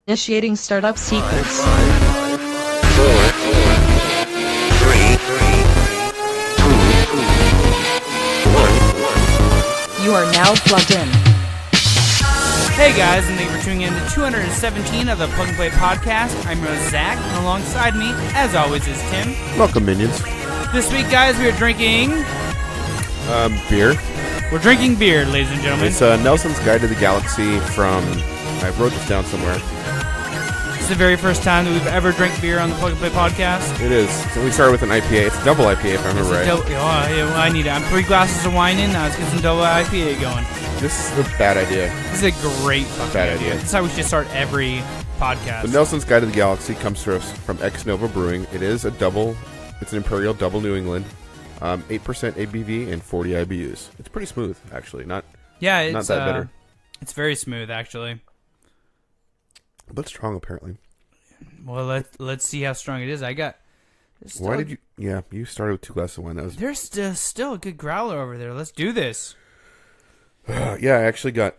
Initiating startup sequence. 5, 4, 3, 2, 1. You are now plugged in. Hey guys, and thank you for tuning in to 217 of the Plug and Play podcast. I'm your host, Zach, and alongside me, as always, is Tim. Welcome, minions. This week, guys, we are drinking... Beer. We're drinking beer, ladies and gentlemen. It's Nelson's Guide to the Galaxy from... I wrote this down somewhere. It's the very first time that we've ever drank beer on the Plug and Play podcast. It is. So we started with an IPA. It's a double IPA, if I remember right. I need it. I'm 3 glasses of wine in, now let's get some double IPA going. This is a bad idea. This is a great fucking bad idea. This is how we should start every podcast. The Nelson's Guide to the Galaxy comes to us from Ex Nova Brewing. It is a double... It's an Imperial Double New England. 8% ABV and 40 IBUs. It's pretty smooth, actually. Not that bitter. It's very smooth, actually. But strong, apparently. Well, let's see how strong it is. Why did you... Yeah, you started with 2 glasses of wine. There's still a good growler over there. Let's do this. Yeah, I actually got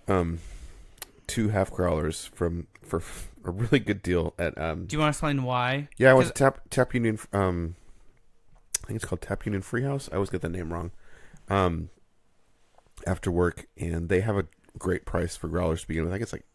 2 half growlers for a really good deal at... Do you want to explain why? Yeah, I went to Tap Union... I think it's called Tap Union Freehouse. I always get the name wrong. After work, and they have a great price for growlers to begin with. I think it's like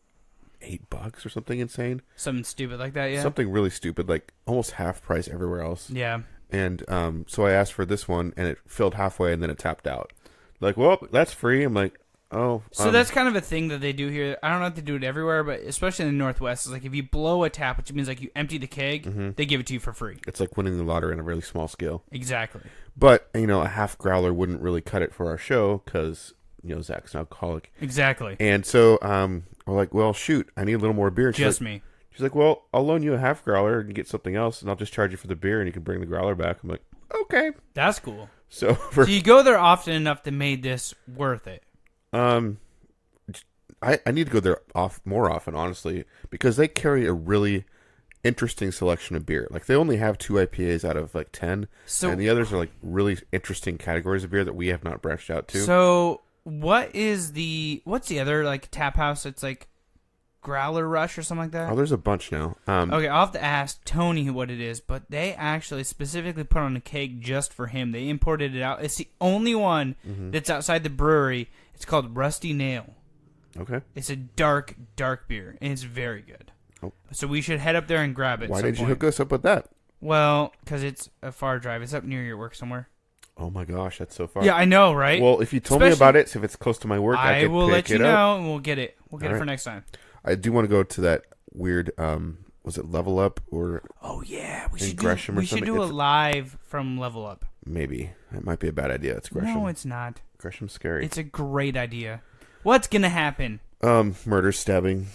$8 or something insane. Something stupid like that, yeah? Something really stupid, like almost half price everywhere else. Yeah. And so I asked for this one, and it filled halfway, and then it tapped out. Like, well, that's free. I'm like, oh. So that's kind of a thing that they do here. I don't know if they do it everywhere, but especially in the Northwest, it's like if you blow a tap, which means like you empty the keg, they give it to you for free. It's like winning the lottery on a really small scale. Exactly. But, a half growler wouldn't really cut it for our show because, Zach's an alcoholic. Exactly. And so we're like, well, shoot, I need a little more beer. Just me. She's like, well, I'll loan you a half growler and get something else, and I'll just charge you for the beer, and you can bring the growler back. I'm like, okay. That's cool. So you go there often enough to made this worth it. I need to go there more often, honestly, because they carry a really interesting selection of beer. Like, they only have 2 IPAs out of, 10, and the others are, really interesting categories of beer that we have not branched out to. So, what's the other, tap house that's, Growler Rush or something like that? Oh, there's a bunch now. Okay, I'll have to ask Tony what it is, but they actually specifically put on a keg just for him. They imported it out. It's the only one that's outside the brewery. It's called Rusty Nail. Okay. It's a dark, dark beer, and it's very good. Oh. So we should head up there and grab it. Why did you hook us up with that? Well, because it's a far drive. It's up near your work somewhere. Oh my gosh, that's so far. Yeah, I know, right? Well, if you told me about it, so if it's close to my work, I could will let you pick it up. know, and we'll get it. We'll get it for next time. I do want to go to that weird, was it Level Up or... Oh, yeah. We should do a live from Level Up. Maybe. It might be a bad idea. It's Gresham. No, it's not. Gresham's scary. It's a great idea. What's going to happen? Murder, stabbing.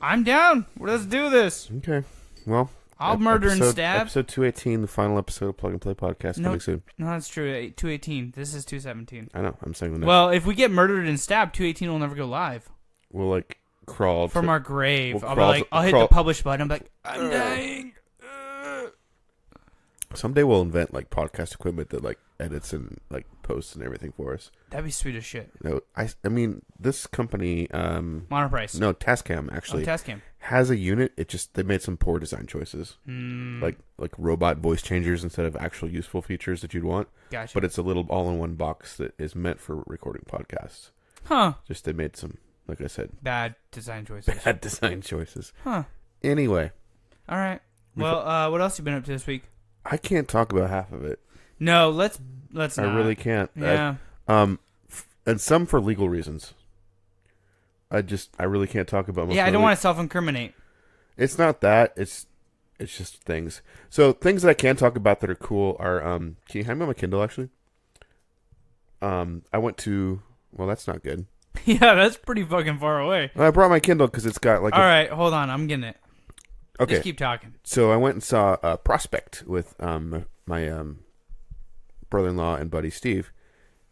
I'm down. Let's do this. Okay. Well... I'll murder and stab. Episode 218, the final episode of Plug and Play podcast, coming soon. No, that's true. 218. This is 217. I know. I'm saying the next. Well, if we get murdered and stabbed, 218 will never go live. We'll, crawl from our grave. I'll hit the publish button. I'm like, I'm dying. Someday we'll invent, podcast equipment that, edits and, posts and everything for us. That'd be sweet as shit. No, I mean, this company... Monoprice. No, Tascam, actually. Oh, Tascam. Has a unit. They made some poor design choices. Like robot voice changers instead of actual useful features that you'd want. Gotcha. But it's a little all-in-one box that is meant for recording podcasts. Huh. Just they made some, like I said. Bad design choices. Bad design choices. Huh. Anyway. All right. Well, what else you been up to this week? I can't talk about half of it. No, let's not. I really can't. Yeah. And some for legal reasons. I really can't talk about most. Yeah, I don't want to self-incriminate. It's not that. It's just things. So things that I can talk about that are cool are. Can you hand me my Kindle actually? I went to. Well, that's not good. Yeah, that's pretty fucking far away. I brought my Kindle because it's got All right, hold on. I'm getting it. Okay. Just keep talking. So I went and saw Prospect with my brother-in-law and buddy Steve,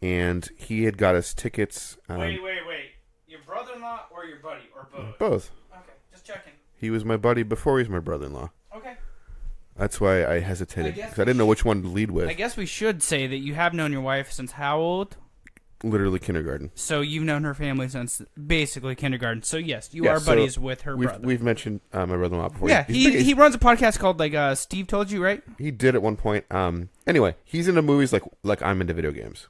and he had got us tickets. Wait. Your brother-in-law or your buddy or both? Both. Okay, just checking. He was my buddy before he was my brother-in-law. Okay. That's why I hesitated because I didn't know which one to lead with. I guess we should say that you have known your wife since how old? literally kindergarten. So you've known her family since basically kindergarten. So yes, you are buddies with her brother. We've mentioned my brother-in-law before. Yeah, he runs a podcast called Steve Told You, right? He did at one point. Anyway, he's into movies like I'm into video games.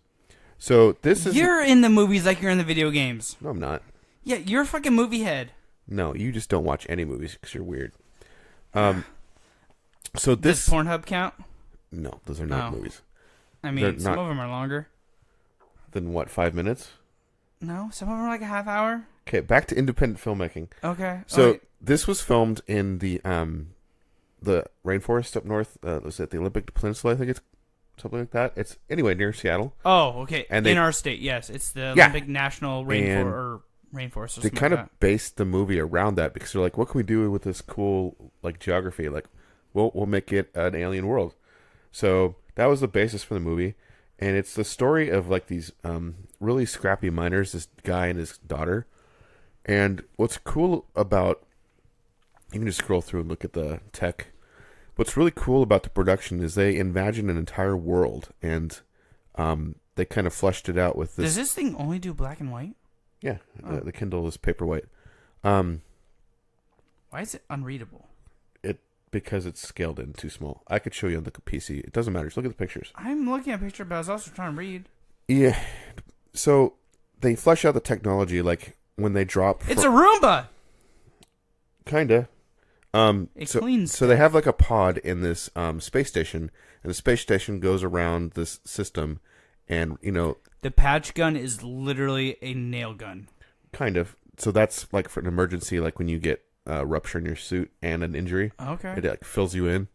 So this is... You're in the movies like you're in the video games. No, I'm not. Yeah, you're a fucking movie head. No, you just don't watch any movies because you're weird. So this... Does Pornhub count? No, those are not movies. I mean, some of them are longer. Than what, 5 minutes? No, some of them are like a half hour. Okay, back to independent filmmaking. Okay. So this was filmed in the rainforest up north. Was it the Olympic Peninsula? I think it's something like that. It's anyway near Seattle. Oh, okay. And in our state, yes, it's the Olympic National Rainforest. They kind of based the movie around that because they're like, what can we do with this cool like geography? Like, we'll make it an alien world. So that was the basis for the movie. And it's the story of like these really scrappy miners, this guy and his daughter. And what's cool about, you can just scroll through and look at the tech. What's really cool about the production is they imagine an entire world, and they kind of fleshed it out with this. Does this thing only do black and white? Yeah, the Kindle is paperwhite. Why is it unreadable? Because it's scaled in too small. I could show you on the PC. It doesn't matter. Just look at the pictures. I'm looking at a picture, but I was also trying to read. Yeah. So they flesh out the technology, like when they drop. It's a Roomba. Kinda. It cleans. So they have like a pod in this space station, and the space station goes around this system, and the patch gun is literally a nail gun. Kind of. So that's like for an emergency, like when you get rupture in your suit and an injury. Okay. It like fills you in.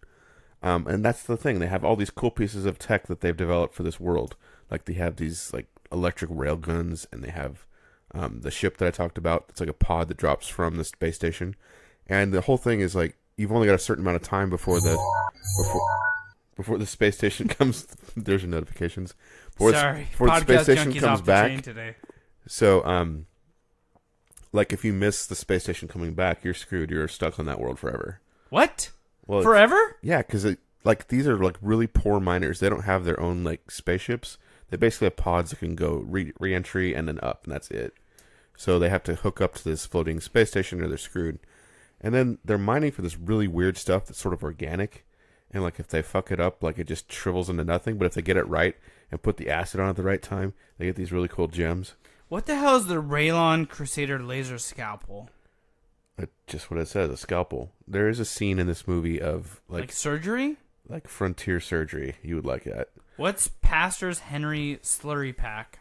And that's the thing. They have all these cool pieces of tech that they've developed for this world. Like they have these like electric rail guns, and they have the ship that I talked about. It's like a pod that drops from the space station. And the whole thing is like you've only got a certain amount of time before the space station comes. There's your notifications. Before the space station comes back. Today. So like if you miss the space station coming back, you're screwed. You're stuck on that world forever. What? Well, forever? Yeah, because like these are like really poor miners. They don't have their own like spaceships. They basically have pods that can go re-entry and then up, and that's it. So they have to hook up to this floating space station, or they're screwed. And then they're mining for this really weird stuff that's sort of organic. And like if they fuck it up, like it just shrivels into nothing. But if they get it right and put the acid on at the right time, they get these really cool gems. What the hell is the Raylon Crusader laser scalpel? That's just what it says, a scalpel. There is a scene in this movie of like surgery? Like frontier surgery. You would like that. What's Pastor's Henry slurry pack?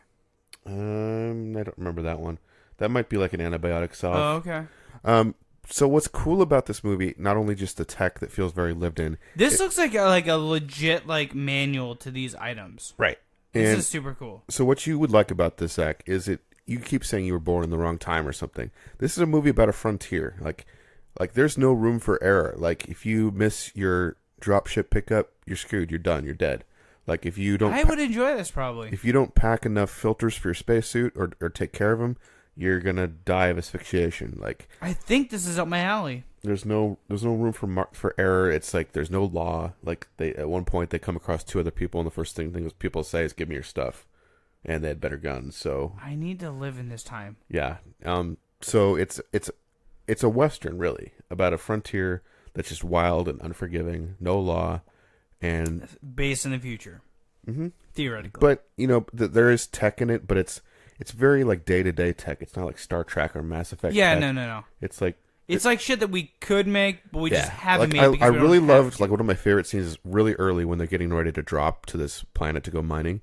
I don't remember that one. That might be like an antibiotic salve. Oh, okay. So what's cool about this movie, not only just the tech that feels very lived in. This looks like a legit like manual to these items. Right. This is super cool. So what you would like about this, Zach, is you keep saying you were born in the wrong time or something. This is a movie about a frontier. Like there's no room for error. Like if you miss your dropship pickup, you're screwed. You're done. You're dead. Like if you don't, I would enjoy this probably. If you don't pack enough filters for your spacesuit or take care of them, you're gonna die of asphyxiation. Like I think this is up my alley. There's no room for error. It's like there's no law. Like at one point they come across two other people, and the first thing people say is "Give me your stuff," and they had better guns. So I need to live in this time. Yeah. So it's a western really about a frontier that's just wild and unforgiving, no law, and based in the future. Mm-hmm. Theoretically, but there is tech in it, but it's very like day-to-day tech. It's not like Star Trek or Mass Effect. Yeah, tech. no. It's like like shit that we could make, but we just haven't made. I really loved like one of my favorite scenes is really early when they're getting ready to drop to this planet to go mining,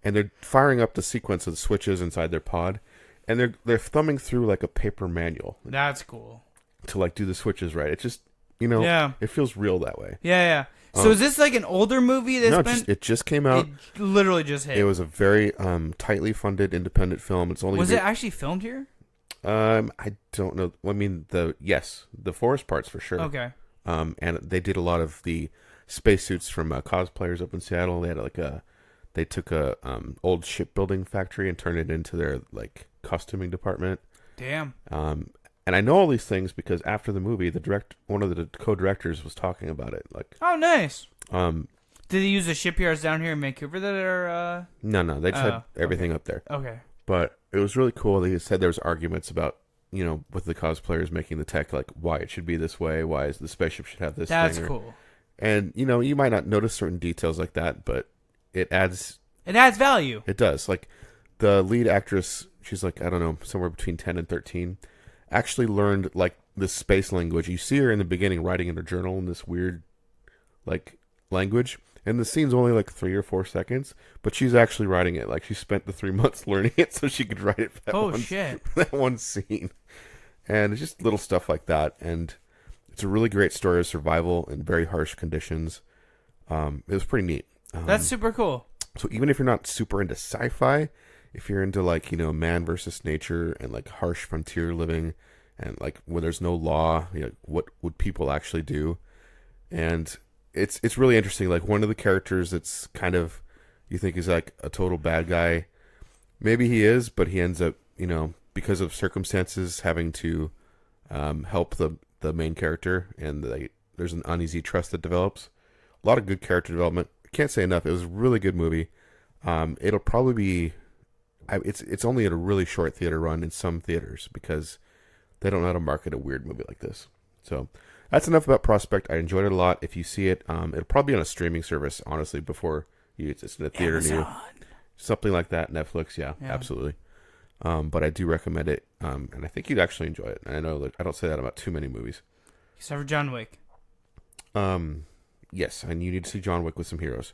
and they're firing up the sequence of the switches inside their pod, and they're thumbing through like a paper manual. That's cool. To like do the switches right. It just it feels real that way. Yeah. So is this like an older movie? It just came out. It literally just hit. It was a very tightly funded independent film. It's only was it actually filmed here? I don't know. I mean, the forest parts for sure. Okay. And they did a lot of the spacesuits from cosplayers up in Seattle. They had they took a old shipbuilding factory and turned it into their like costuming department. Damn. And I know all these things because after the movie, one of the co-directors was talking about it. Like, oh, nice. Do they use the shipyards down here in Vancouver that are? No, they just had everything up there. Okay. But it was really cool. They said there was arguments about, with the cosplayers making the tech, like why it should be this way, why is the spaceship should have this That's thing. cool. And, you might not notice certain details like that, but it adds... It adds value. It does. Like, the lead actress, she's like, I don't know, somewhere between 10 and 13, actually learned, like, this space language. You see her in the beginning writing in her journal in this weird, like, language. And the scene's only, like, 3 or 4 seconds, but she's actually writing it. Like, she spent the 3 months learning it so she could write it for that one scene. And it's just little stuff like that. And... it's a really great story of survival in very harsh conditions. It was pretty neat. That's super cool. So even if you're not super into sci-fi, if you're into like, man versus nature and like harsh frontier living and like where there's no law, what would people actually do? And it's really interesting. Like one of the characters that's kind of, you think is like a total bad guy. Maybe he is, but he ends up, because of circumstances having to help the main character, and there's an uneasy trust that develops. A lot of good character development. I can't say enough. It was a really good movie. It'll probably be... It's only at a really short theater run in some theaters because they don't know how to market a weird movie like this. So that's enough about Prospect. I enjoyed it a lot. If you see it, it'll probably be on a streaming service, honestly, before it's in a theater near you. Something like that. Netflix, yeah. Absolutely. But I do recommend it, and I think you'd actually enjoy it. And I know I don't say that about too many movies. Except for John Wick. Yes, and you need to see John Wick with some heroes.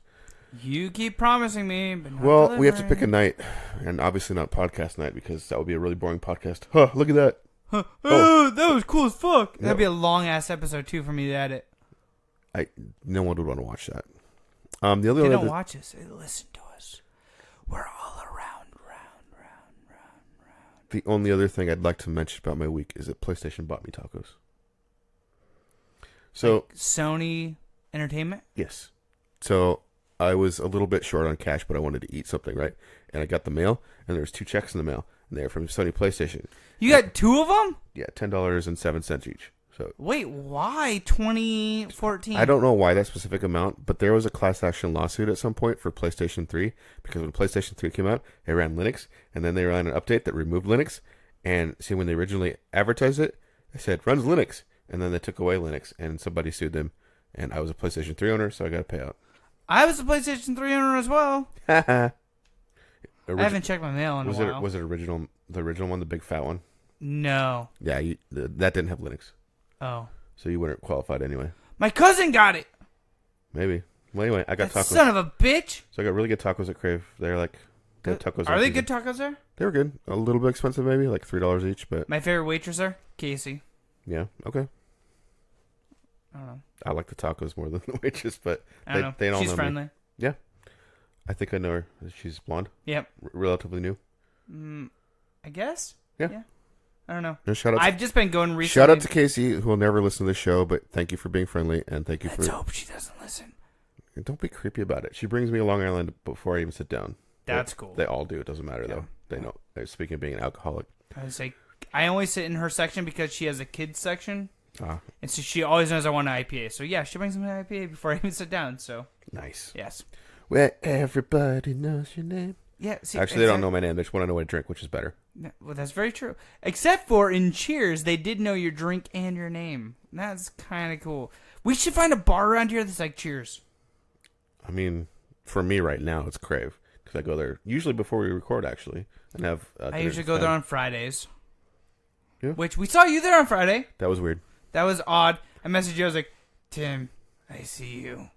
You keep promising me, but not well, delivering. we have to pick a night, and obviously not podcast night because that would be a really boring podcast. Huh, look at that. Huh. Oh, that was cool as fuck. That'd be a long-ass episode, too, for me to edit. No one would want to watch that. They don't watch us. They listen to us. We're all around. The only other thing I'd like to mention about my week is that PlayStation bought me tacos. So like Sony Entertainment? Yes. So I was a little bit short on cash, but I wanted to eat something, right? And I got the mail, and there was 2 checks in the mail, and they were from Sony PlayStation. You got 2 of them? Yeah, $10.07 each. So wait, why 2014? I don't know why that specific amount, but there was a class action lawsuit at some point for PlayStation 3 because when PlayStation 3 came out, it ran Linux, and then they ran an update that removed Linux. And see, when they originally advertised it, they said runs Linux, and then they took away Linux, and somebody sued them. And I was a PlayStation 3 owner, so I got to pay out. I was a PlayStation 3 owner as well. I haven't checked my mail in a while. Was it the original one, the big fat one? No. Yeah, that didn't have Linux. Oh. So you weren't qualified anyway. My cousin got it. Maybe. Well, anyway, I got tacos. Son of a bitch. So I got really good tacos at Crave. They're like good tacos. Are they good tacos there? They were good. A little bit expensive, maybe like $3 each, but my favorite waitress there, Casey. Yeah. Okay. I don't know. I like the tacos more than the waitress, but I don't they know. don't She's know friendly. Me. Yeah. I think I know her. She's blonde. Yep. Relatively new. I guess. Yeah. I don't know. No, I've just been going recently. Shout out to Casey, who will never listen to this show, but thank you for being friendly, and thank you Let's hope she doesn't listen. Don't be creepy about it. She brings me to Long Island before I even sit down. That's cool. They all do. It doesn't matter, though. They know. Speaking of being an alcoholic. I would say, I only sit in her section because she has a kids section. And so she always knows I want an IPA. So yeah, she brings me an IPA before I even sit down. So nice. Yes. Where everybody knows your name. Yeah. See, actually, they don't know my name. They just want to know what I drink, which is better. Well, that's very true. Except for in Cheers, they did know your drink and your name. That's kind of cool. We should find a bar around here that's like Cheers. I mean, for me right now, it's Crave because I go there usually before we record, actually, and have. I usually go there on Fridays. Yeah. Which we saw you there on Friday. That was weird. That was odd. I messaged you. I was like, Tim, I see you.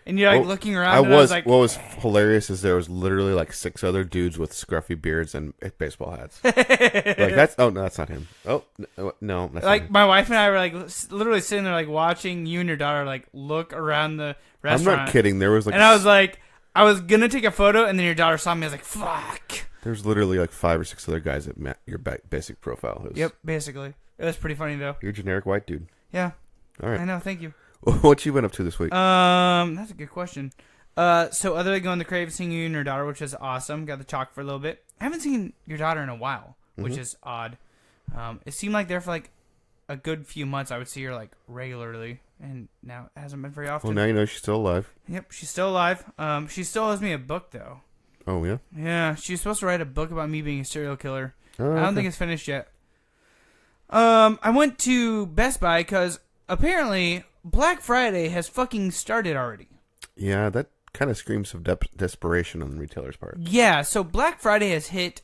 And you're like looking around. I was like, what was hilarious is there was literally like 6 other dudes with scruffy beards and baseball hats. That's not him. Oh no, that's like not him. My wife and I were like literally sitting there like watching you and your daughter like look around the restaurant. I'm not kidding. There was like, and I was like, I was gonna take a photo, and then your daughter saw me. I was like, fuck. There's literally like 5 or 6 other guys that met your basic profile. Yep, basically. It was pretty funny though. You're a generic white dude. Yeah. All right. I know. Thank you. What you been up to this week? That's a good question. So other than going to Crave, seeing you and your daughter, which is awesome. Got to talk for a little bit. I haven't seen your daughter in a while, which is odd. It seemed like there for like a good few months, I would see her like regularly, and now it hasn't been very often. Well, now you know she's still alive. Yep, she's still alive. She still owes me a book though. Oh yeah. Yeah, she's supposed to write a book about me being a serial killer. Oh, I don't think it's finished yet. I went to Best Buy because apparently Black Friday has fucking started already. Yeah, that kind of screams of desperation on the retailer's part. Yeah, so Black Friday has hit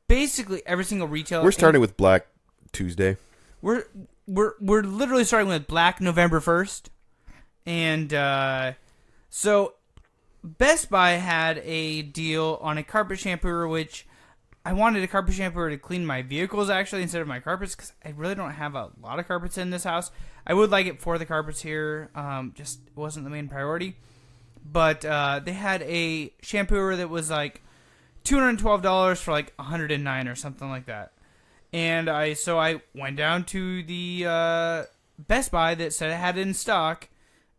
basically every single retailer. We're starting with Black Tuesday. We're literally starting with Black November 1st. And so Best Buy had a deal on a carpet shampooer, which I wanted a carpet shampooer to clean my vehicles actually instead of my carpets because I really don't have a lot of carpets in this house. I would like it for the carpets here, just wasn't the main priority. But they had a shampooer that was like $212 for like $109 or something like that. And I went down to the Best Buy that said it had it in stock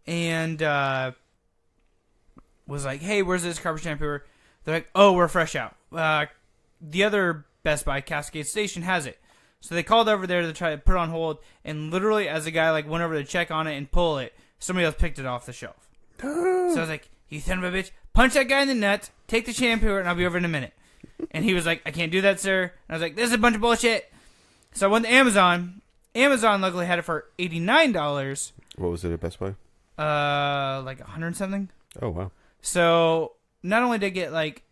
and was like, hey, where's this carpet shampooer? They're like, oh, we're fresh out. The other Best Buy, Cascade Station, has it. So they called over there to try to put it on hold, and literally as the guy like went over to check on it and pull it, somebody else picked it off the shelf. So I was like, you son of a bitch, punch that guy in the nuts, take the shampooer, and I'll be over in a minute. And he was like, I can't do that, sir. And I was like, this is a bunch of bullshit. So I went to Amazon. Amazon luckily had it for $89. What was it at Best Buy? Like 100 something. Oh, wow. So not only did I get like,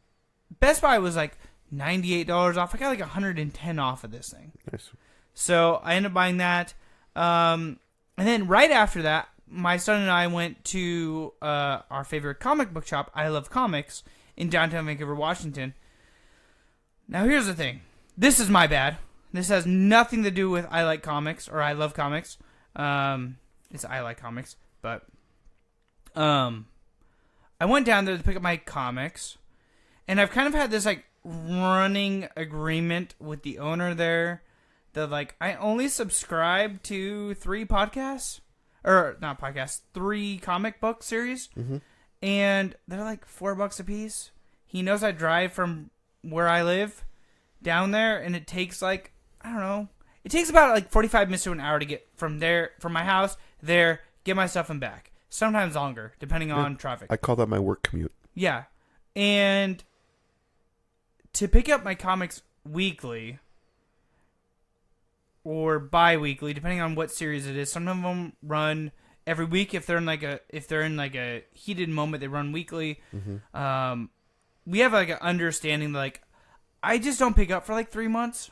Best Buy was like $98 off. I got like 110 off of this thing. Nice. So I ended up buying that. And then right after that, my son and I went to our favorite comic book shop, I Love Comics, in downtown Vancouver, Washington. Now, here's the thing. This is my bad. This has nothing to do with I Like Comics or I Love Comics. It's I Like Comics. But I went down there to pick up my comics. And I've kind of had this, like, running agreement with the owner there that, like, I only subscribe to 3 podcasts. Or, not podcasts, 3 comic book series. Mm-hmm. And they're like $4 a piece. He knows I drive from where I live down there, and it takes like, I don't know, it takes about like 45 minutes to an hour to get from my house, there, get my stuff and back. Sometimes longer, depending on traffic. I call that my work commute. Yeah. And to pick up my comics weekly, or bi-weekly, depending on what series it is. Some of them run every week. If they're in like a heated moment, they run weekly. Mm-hmm. We have like an understanding that like I just don't pick up for like 3 months,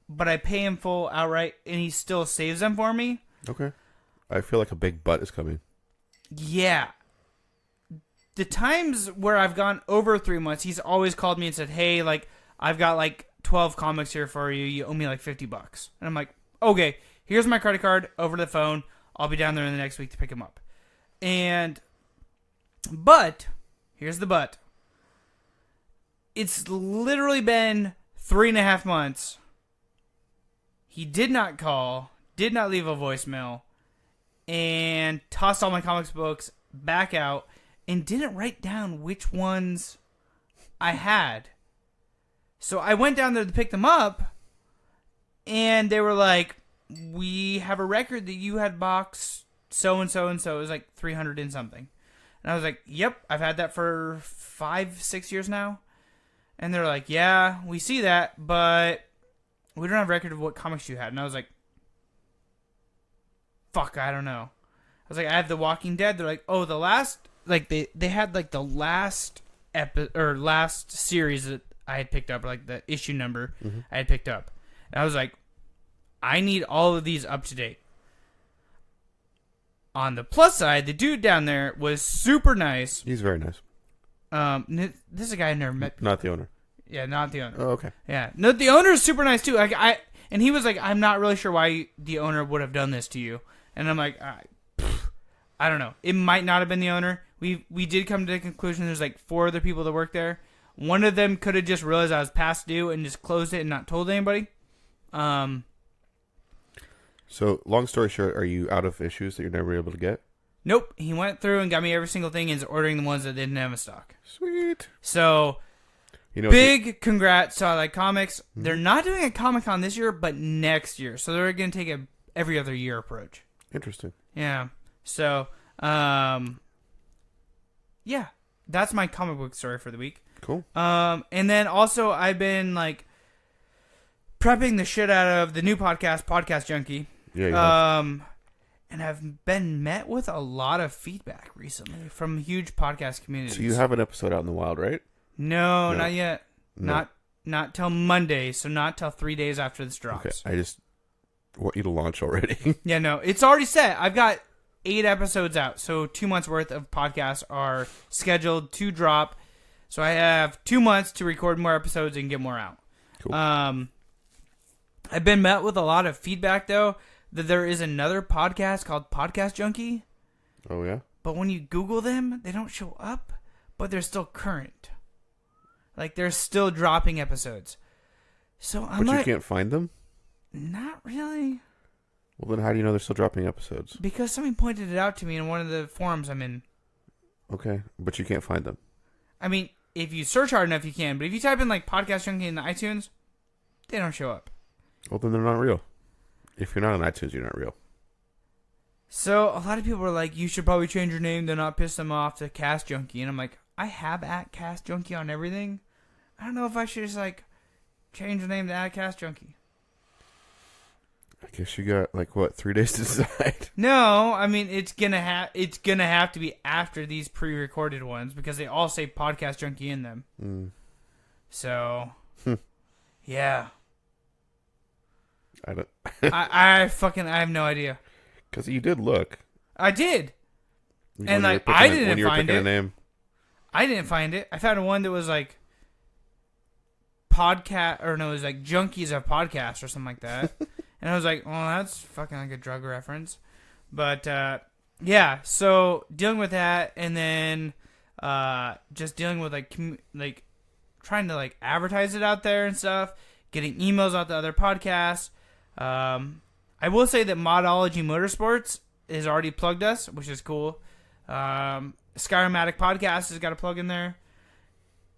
but I pay him full outright, and he still saves them for me. Okay, I feel like a big butt is coming. Yeah. The times where I've gone over 3 months, he's always called me and said, "Hey, like I've got like 12 comics here for you. You owe me like $50." And I'm like, okay, here's my credit card over the phone. I'll be down there in the next week to pick them up. But, here's the but. It's literally been 3.5 months. He did not call, did not leave a voicemail, and tossed all my comics books back out, and didn't write down which ones I had. So I went down there to pick them up, and they were like, we have a record that you had box so-and-so and so. It was like 300 and something. And I was like, yep, I've had that for 5-6 years now. And they're like, yeah, we see that, but we don't have a record of what comics you had. And I was like, fuck, I don't know. I was like, I have The Walking Dead. They're like, oh, the last, like, they had like the last last series that I had picked up, or like the issue number I had picked up. And I was like, I need all of these up to date. On the plus side, the dude down there was super nice. He's very nice. This is a guy I never met. Not the owner. Yeah, not the owner. Oh, okay. Yeah, no, the owner is super nice too. Like and he was like, I'm not really sure why the owner would have done this to you. And I'm like, I don't know. It might not have been the owner. We did come to the conclusion there's like 4 other people that work there. One of them could have just realized I was past due and just closed it and not told anybody. So, long story short, are you out of issues that you're never able to get? Nope. He went through and got me every single thing and is ordering the ones that didn't have in stock. Sweet. So, You know, big congrats to I Like Comics. They're not doing a Comic-Con this year, but next year. So they're going to take a every other year approach. Interesting. Yeah. So, yeah. That's my comic book story for the week. Cool. And then also I've been like prepping the shit out of the new Podcast Junkie. Yeah. And I've been met with a lot of feedback recently from huge podcast communities. So you have an episode out in the wild, right? No, not yet. No. Not till Monday, so not till 3 days after this drops. Okay. I just want you to launch already. Yeah, no, it's already set. I've got 8 episodes out, so 2 months worth of podcasts are scheduled to drop. So I have 2 months to record more episodes and get more out. Cool. I've been met with a lot of feedback though that there is another podcast called Podcast Junkie, Oh yeah. but when you Google them, they don't show up, but they're still current. Like they're still dropping episodes. So I'm But like, you can't find them? not really. Well, then how do you know they're still dropping episodes? Because somebody pointed it out to me in one of the forums I'm in. Okay, but you can't find them. I mean, if you search hard enough, you can. But if you type in like Podcast Junkie in the iTunes, they don't show up. Well, then they're not real. If you're not on iTunes, you're not real. So a lot of people are like, you should probably change your name to not piss them off to Cast Junkie. And I'm like, I have @Cast Junkie on everything. I don't know if I should just like change the name to @Cast Junkie. I guess you got like what, 3 days to decide. No, I mean it's gonna have to be after these pre-recorded ones because they all say Podcast Junkie in them. So, yeah. I don't. I have no idea. Because you did look. I did. When And you were like picking I when didn't you were find picking it. a name. I didn't find it. I found one that was like podcast, or no, it was like Junkies of Podcast or something like that. And I was like, oh, that's fucking like a drug reference. But yeah, so dealing with that, and then just dealing with like trying to like advertise it out there and stuff, getting emails out to other podcasts. I will say that Modology Motorsports has already plugged us, which is cool. Skyrimatic Podcast has got a plug in there.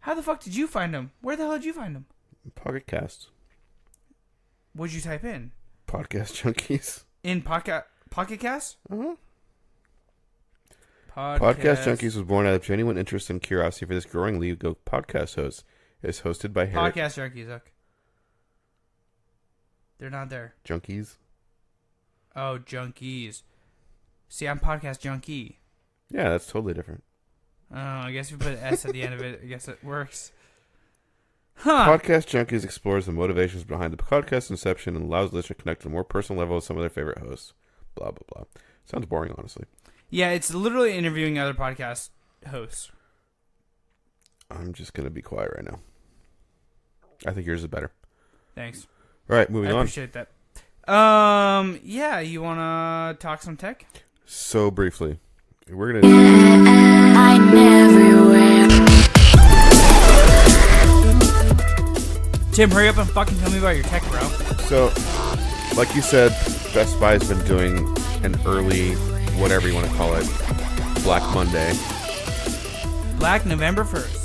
How the fuck did you find them? Where the hell did you find them? Pocket Cast. What'd you type in? Podcast Junkies. In Pocket Cast? Uh-huh. Podcast Junkies was born out of genuine interest and curiosity for this growing league of podcast hosts. It is hosted by Harry. Podcast Junkies, look. They're not there. Junkies? Oh, Junkies. See, I'm Podcast Junkie. Yeah, that's totally different. Oh, I guess if we put an S at the end of it, I guess it works. Huh. Podcast Junkies explores the motivations behind the podcast inception and allows listeners to connect to a more personal level with some of their favorite hosts. Blah, blah, blah. Sounds boring, honestly. Yeah, it's literally interviewing other podcast hosts. I'm just going to be quiet right now. I think yours is better. Thanks. All right, moving I on. appreciate that. Yeah, you want to talk some tech? So briefly, we're going to... I'm everywhere. Tim, hurry up and fucking tell me about your tech, bro. So, like you said, Best Buy's been doing an early, whatever you want to call it, Black Monday. Black November 1st.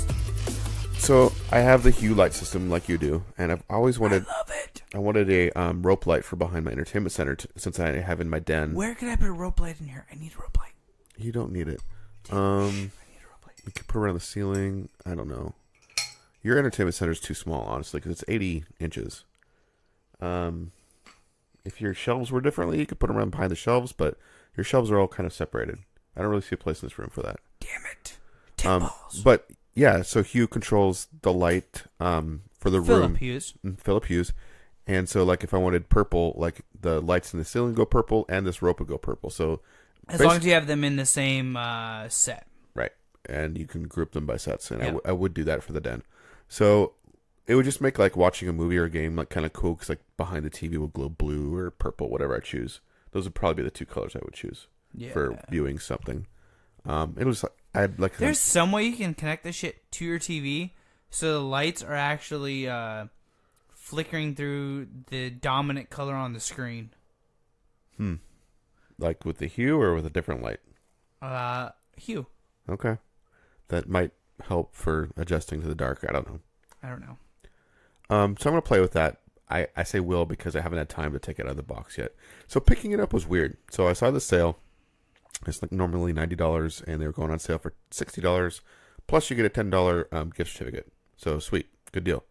So, I have the Hue light system like you do, and I've always wanted... I love it. I wanted a rope light for behind my entertainment center since I have in my den. Where could I put a rope light in here? I need a rope light. You don't need it. I need a rope light. You could put it around the ceiling. I don't know. Your entertainment center is too small, honestly, because it's 80 inches. If your shelves were differently, you could put them around behind the shelves, but your shelves are all kind of separated. I don't really see a place in this room for that. Damn it. 10 balls. But yeah, so Hue controls the light for the room. Philip Hughes. And so, like, if I wanted purple, like, the lights in the ceiling go purple, and this rope would go purple. So, as long as you have them in the same set. Right. And you can group them by sets. And Yep. I would do that for the den. So, it would just make, like, watching a movie or a game, like, kind of cool. Because, like, behind the TV would glow blue or purple, whatever I choose. Those would probably be the two colors I would choose for viewing something. It was, I'd like... There's some way you can connect this shit to your TV so the lights are actually... flickering through the dominant color on the screen. Like with the Hue or with a different light? Hue. Okay. That might help for adjusting to the dark. I don't know. I don't know. So I'm gonna play with that. I say will because I haven't had time to take it out of the box yet. So picking it up was weird. So I saw the sale. It's like normally $90, and they were going on sale for $60. Plus, you get a $10 gift certificate. So sweet, good deal.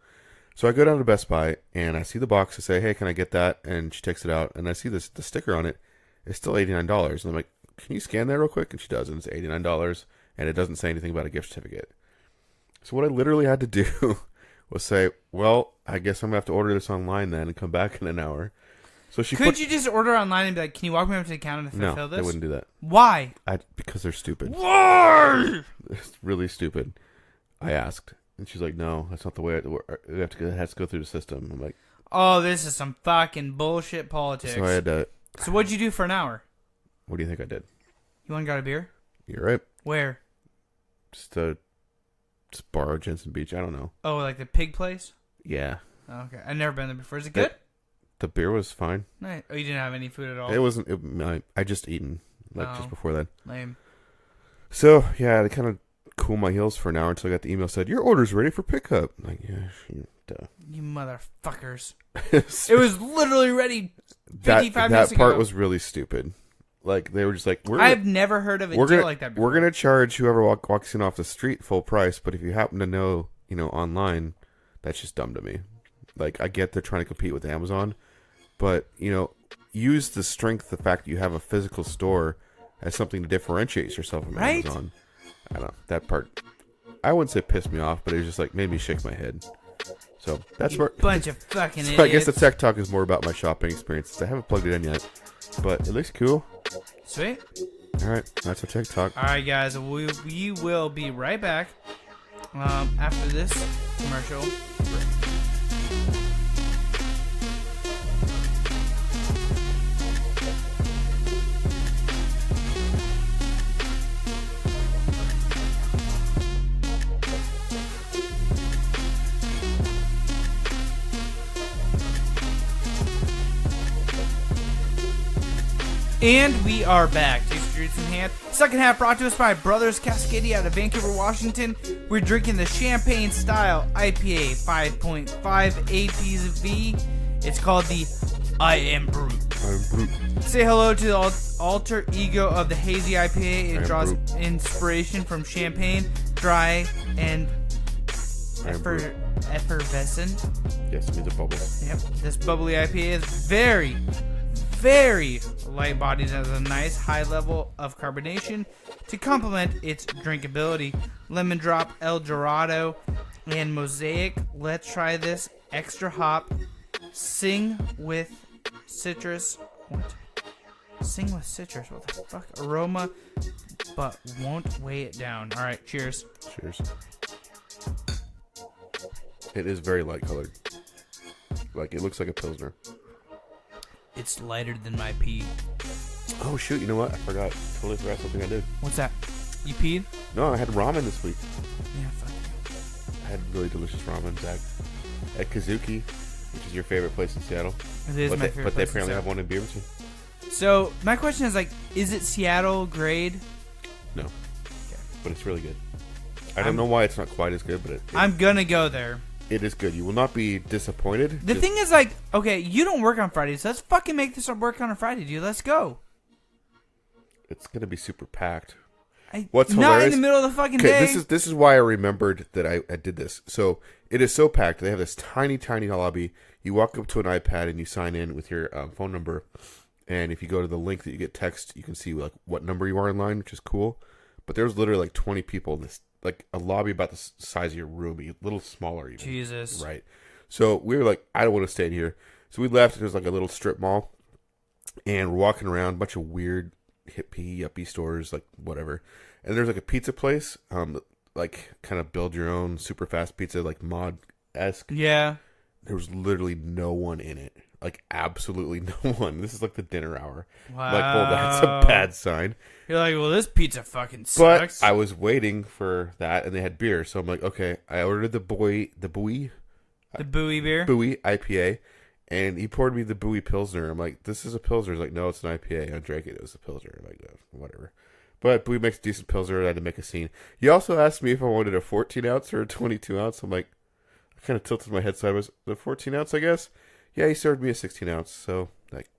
So I go down to Best Buy, and I see the box. I say, "Hey, can I get that?" And she takes it out, and I see the sticker on it. It's still $89, and I'm like, "Can you scan that real quick?" And she does, and it's $89, and it doesn't say anything about a gift certificate. So what I literally had to do was say, "Well, I guess I'm gonna have to order this online then, and come back in an hour." So she Could you just order online and be like, "Can you walk me up to the counter to fulfill no, this?" they wouldn't do that. Why? Because they're stupid. Why? It's really stupid. I asked, and she's like, "No, that's not the way it has to go through the system." I'm like, "Oh, this is some fucking bullshit politics." so I had to. So what'd you do for an hour? What do you think I did? You went and got a beer? You're right. Where? Just borrow Jensen Beach. I don't know. Oh, like the pig place? Yeah. Oh, okay, I've never been there before. Is it good? The beer was fine. Nice. Oh, you didn't have any food at all? It wasn't. I just eaten just before that. Lame. So yeah, to kind of cool my heels for an hour until I got the email said your order's ready for pickup. I'm like, yeah, duh. You motherfuckers. It was literally ready 55 minutes that ago. part was really stupid. Like they were just like, I've never heard of a deal like that before. We're gonna charge whoever walks in off the street full price, but if you happen to know, online, that's just dumb to me. Like I get they're trying to compete with Amazon, but use the strength, the fact that you have a physical store as something to differentiate yourself from Amazon. I don't know that part. I wouldn't say pissed me off, but it was just like made me shake my head. So that's where bunch of fucking idiots. I guess the tech talk is more about my shopping experiences. I haven't plugged it in yet, but it looks cool. Sweet. All right, that's our tech talk. All right, guys, we will be right back after this commercial break. And we are back. Two Streets in hand. Second half brought to us by Brothers Cascadia out of Vancouver, Washington. We're drinking the Champagne Style IPA 5.5 APV. It's called the I Am Brute. Say hello to the alter ego of the Hazy IPA. It draws inspiration from champagne, dry, and effervescent. Yes, it means a bubble. Yep. This bubbly IPA is very, very light bodied and has a nice high level of carbonation to complement its drinkability. Lemon drop, El Dorado, and Mosaic. Let's try this extra hop. Sing with citrus. What? Sing with citrus. What the fuck? Aroma, but won't weigh it down. All right. Cheers. Cheers. It is very light colored. Like it looks like a Pilsner. It's lighter than my pee. Oh shoot! You know what? I forgot. Totally forgot something I did. What's that? You peed? No, I had ramen this week. Yeah, fuck you. I had really delicious ramen, Zach, at Kazuki, which is your favorite place in Seattle. It is my favorite But place they in apparently Seattle. have one in Beaverton. So my question is is it Seattle grade? No, Okay. but it's really good. I don't know why it's not quite as good, but I'm gonna go there. it is good. You will not be disappointed. The thing is, okay, you don't work on Fridays. Let's fucking make this work on a Friday, dude. Let's go. It's gonna be super packed. What's not hilarious? in the middle of the fucking day. This is why I remembered that I did this. So it is so packed. They have this tiny lobby. You walk up to an iPad and you sign in with your phone number. And if you go to the link that you get text, you can see like what number you are in line, which is cool. But there's literally like 20 people in this, like a lobby about the size of your room, a little smaller even. Jesus. Right. So we were like, I don't want to stay in here. So we left. It was like a little strip mall. And we're walking around, a bunch of weird hippie, yuppie stores, like whatever. And there's like a pizza place, like kind of build your own super fast pizza, like mod-esque. Yeah. There was literally no one in it. Like absolutely no one. This is like the dinner hour. Wow. Like, well, that's a bad sign. You're like, well, this pizza fucking sucks. But I was waiting for that, and they had beer, so I'm like, okay. I ordered the Bowie Bowie beer. Bowie IPA, and he poured me the Bowie Pilsner. I'm like, this is a Pilsner. He's like, no, it's an IPA. I drank it. It was a Pilsner. I'm like, whatever. But Bowie makes a decent Pilsner. I had to make a scene. He also asked me if I wanted a 14 ounce or a 22 ounce. I'm like, I kind of tilted my head sideways. The 14 ounce, I guess. Yeah, he served me a 16 ounce. So, like,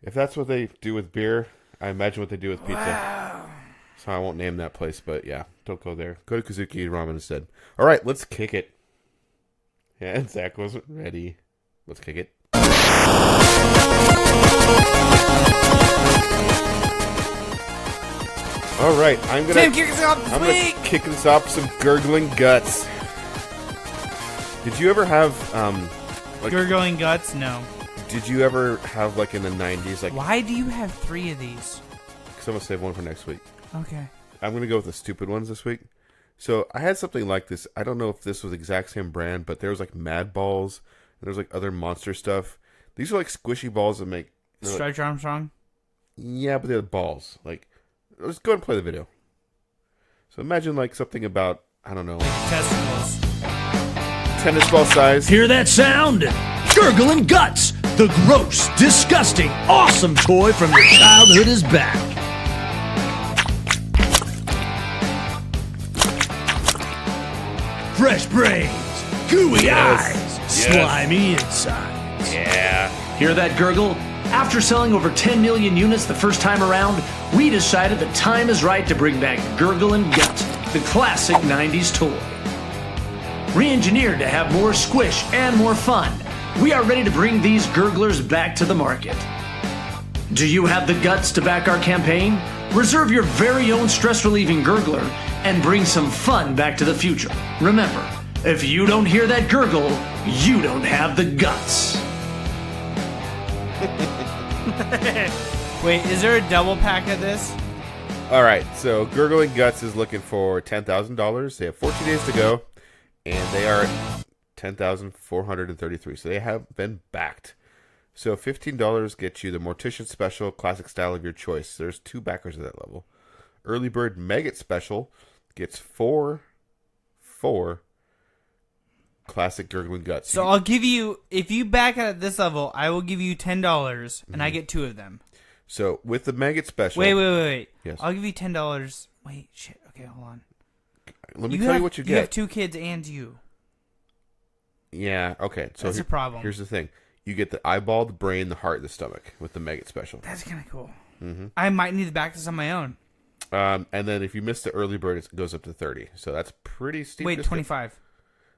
if that's what they do with beer, I imagine what they do with pizza. Wow. So I won't name that place, but yeah, don't go there. Go to Kazuki Ramen instead. All right, let's kick it. Yeah, and Zach wasn't ready. Let's kick it. All right, I'm Tim, kick us off this week. kick this off with some gurgling guts. Did you ever have Gurgling guts? No. Did you ever have like in the 90s like? Why do you have 3 of these? Because I'm gonna save one for next week. Okay. I'm gonna go with the stupid ones this week. So I had something like this. I don't know if this was the exact same brand, but there was like Mad Balls and there's like other monster stuff. These are like squishy balls that make Stretch Armstrong? Yeah, but they're balls. Like, let's go ahead and play the video. So imagine like something about, I don't know, Testicles. tennis ball size. Hear that sound? Gurgling Guts, the gross, disgusting, awesome toy from your childhood is back. Fresh brains, gooey Yes. eyes, slimy insides. Yeah. Hear that gurgle? After selling over 10 million units the first time around, we decided the time is right to bring back Gurgling Gut, the classic 90s toy. Re-engineered to have more squish and more fun, we are ready to bring these gurglers back to the market. Do you have the guts to back our campaign? Reserve your very own stress-relieving gurgler and bring some fun back to the future. Remember, if you don't hear that gurgle, you don't have the guts. Wait, is there a double pack of this? All right, so Gurgling Guts is looking for $10,000. They have 14 days to go, and they are at 10,433. So they have been backed. So $15 gets you the Mortician Special Classic Style of your choice. There's 2 backers at that level. Early Bird Maggot Special gets four Classic Gurgling Guts. So I'll give you, if you back at this level, I will give you $10, and I get 2 of them. So with the Maggot Special... Wait. Yes. I'll give you $10. Wait, shit. Okay, hold on. Let me tell you what you get. You have 2 kids and you. Yeah, okay. So That's a problem. Here's the thing. You get the eyeball, the brain, the heart, the stomach with the Maggot Special. That's kind of cool. Mm-hmm. I might need to back this on my own. And then if you miss the Early Bird, it goes up to 30. So that's pretty steep. Wait, 25.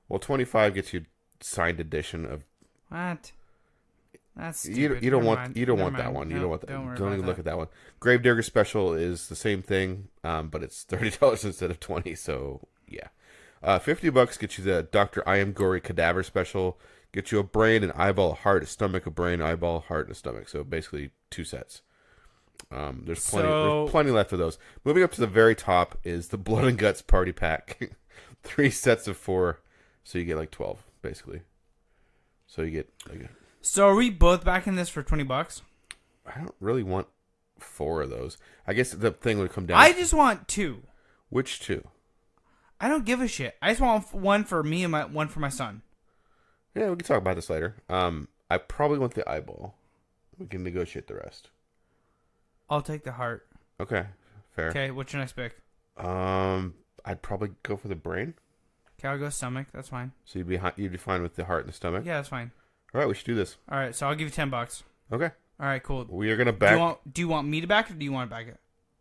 Well, 25 gets you signed edition of... What? That's You stupid. don't Never want mind. that Never one. mind. You Nope, don't want that. Don't worry Don't about even that. look at that one. Gravedigger Special is the same thing, but it's $30 instead of 20. So yeah, $50 gets you the Dr. I Am Gory Cadaver Special. Gets you a brain, an eyeball, a heart, a stomach, a brain, eyeball, heart, and a stomach. So basically 2 sets. There's plenty left of those. Moving up to the very top is the Blood and Guts Party Pack. 3 sets of 4, so you get like 12 basically. So you get like. So are we both backing this for $20? I don't really want 4 of those. I guess the thing would come down. I just want 2. Which 2? I don't give a shit. I just want one for me and one for my son. Yeah, we can talk about this later. I probably want the eyeball. We can negotiate the rest. I'll take the heart. Okay, fair. Okay, what's your next pick? I'd probably go for the brain. Okay, I'll go stomach. That's fine. So you'd be fine with the heart and the stomach. Yeah, that's fine. All right, we should do this. All right, so I'll give you $10. Okay. All right, cool. We are gonna back. Do you want me to back it, or do you want to back it?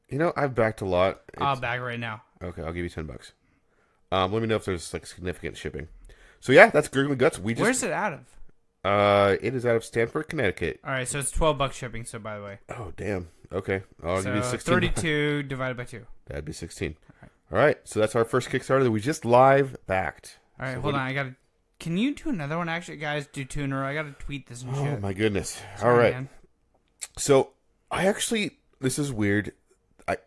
You know, I've backed a lot. I'll back it right now. Okay, I'll give you $10. Let me know if there's like significant shipping. So yeah, that's Gurgling Guts. Where's it out of? It is out of Stamford, Connecticut. All right, so it's $12 shipping. So by the way, Oh damn. Okay, I'll give you 16. 32 divided by 2. That'd be 16. All right, so that's our first Kickstarter that we just live backed. All right, So hold what on. I gotta. Can you do another one? Actually, guys, do 2 in a row. I gotta tweet this and Oh shit. my goodness. Sorry, All right. man. So this is weird.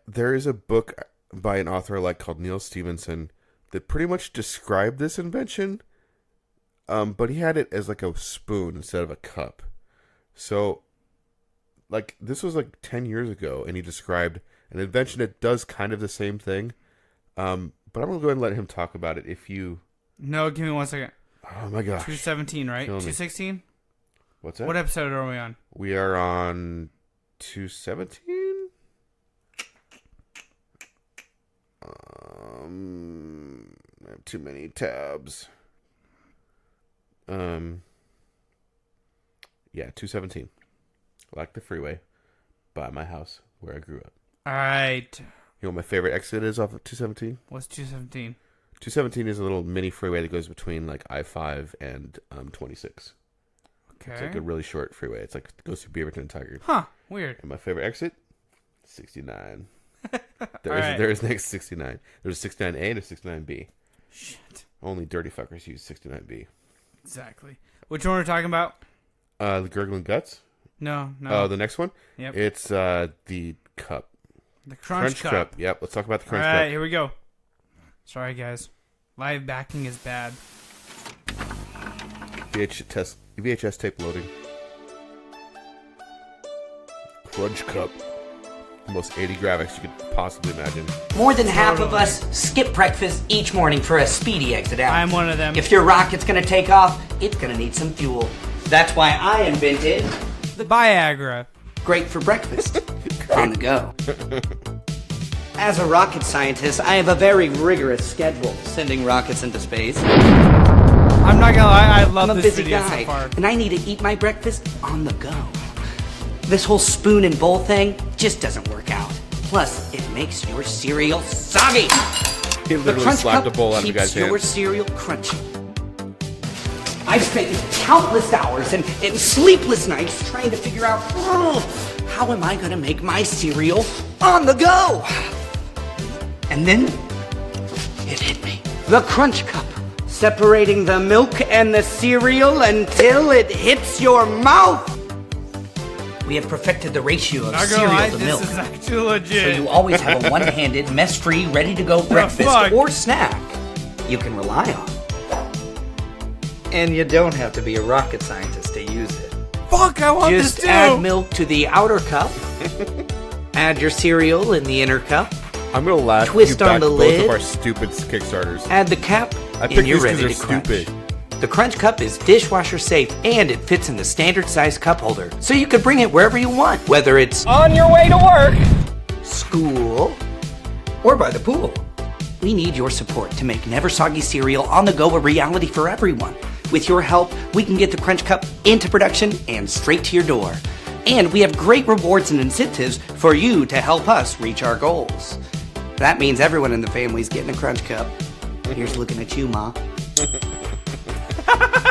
There is a book by an author I like called Neil Stevenson that pretty much described this invention. But he had it as like a spoon instead of a cup. So like this was like 10 years ago, and he described an invention that does kind of the same thing. But I'm gonna go ahead and let him talk about it. If you No, give me 1 second. Oh my gosh. 217, right? Killing me. 216. What's that? What episode are we on? We are on 217. I have too many tabs. Yeah, 217. Like the freeway by my house where I grew up. All right. You know what my favorite exit is off of 217? What's 217? 217 is a little mini freeway that goes between like I-5 and 26. Okay. It's like a really short freeway. It's like it goes through Beaverton and Tiger. Huh. Weird. And my favorite exit? 69. Right. There is next 69. There's a 69A and a 69B. Shit. Only dirty fuckers use 69B. Exactly. Which one are we talking about? The Gurgling Guts? No. Oh, the next one? Yep. It's the cup. The Crunch Cup. Yep, let's talk about the Crunch All right, Cup. here we go. Sorry, guys. Live backing is bad. VHS tape loading. Crunch Cup. The most 80 graphics you could possibly imagine. More than half of us skip breakfast each morning for a speedy exit out. I'm one of them. If your rocket's gonna take off, it's gonna need some fuel. That's why I invented The Viagra. great for breakfast on the go. As a rocket scientist, I have a very rigorous schedule sending rockets into space. I'm not gonna lie, I love I'm a this busy video guy, so far. and I need to eat my breakfast on the go. This whole spoon and bowl thing just doesn't work out. Plus, it makes your cereal soggy. He The literally Crunch slapped a Cup bowl out of the keeps guy's your hand. cereal crunchy. I've spent countless hours and sleepless nights trying to figure out, how am I going to make my cereal on the go? And then it hit me. The Crunch Cup, separating the milk and the cereal until it hits your mouth. We have perfected the ratio of Not gonna cereal lie, to this milk. is actually So legit. you always have a one-handed, mess-free, ready-to-go breakfast fuck? or snack you can rely on. And you don't have to be a rocket scientist to use it. Fuck, I want Just this too. add milk to the outer cup. Add your cereal in the inner cup. I'm gonna laugh. Twist you on back the both lid. of our stupid Kickstarters. Add the cap, I and picked you're these ready to because they're crunch. stupid. The Crunch Cup is dishwasher safe, and it fits in the standard size cup holder, so you can bring it wherever you want, whether it's on your way to work, school, or by the pool. We need your support to make Never Soggy cereal on the go a reality for everyone. With your help, we can get the Crunch Cup into production and straight to your door. And we have great rewards and incentives for you to help us reach our goals. That means everyone in the family's getting a Crunch Cup. Here's looking at you, Ma.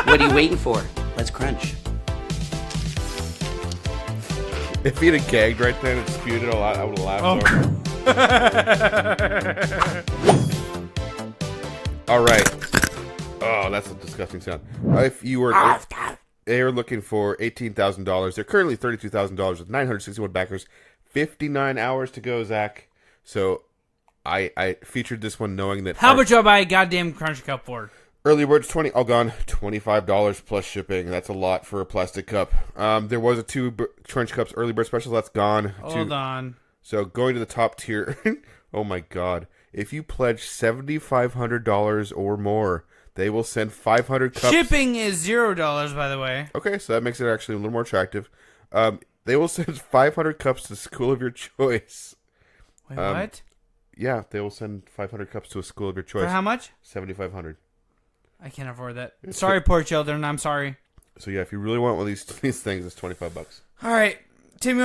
What are you waiting for? Let's crunch. If he'd have gagged right then and spewed it all out, I would have laughed. All right. Oh, that's a disgusting sound. If you were they are looking for $18,000. They're currently $32,000 with 961 backers. 59 hours to go, Zach. So I featured this one knowing that How much do I buy a goddamn Crunch Cup for? early birds 20 all gone, $25 plus shipping. That's a lot for a plastic cup. There was a Crunch Cups early bird special that's gone. Hold on. So going to the top tier. Oh my god! If you pledge $7,500 or more, they will send 500 cups. Shipping is $0, by the way. Okay, so that makes it actually a little more attractive. They will send 500 cups to the school of your choice. Wait, what? Yeah, they will send 500 cups to a school of your choice. For how much? $7,500. I can't afford that. Sorry, poor children. I'm sorry. So yeah, if you really want one of these things, it's $25. All right, Tim.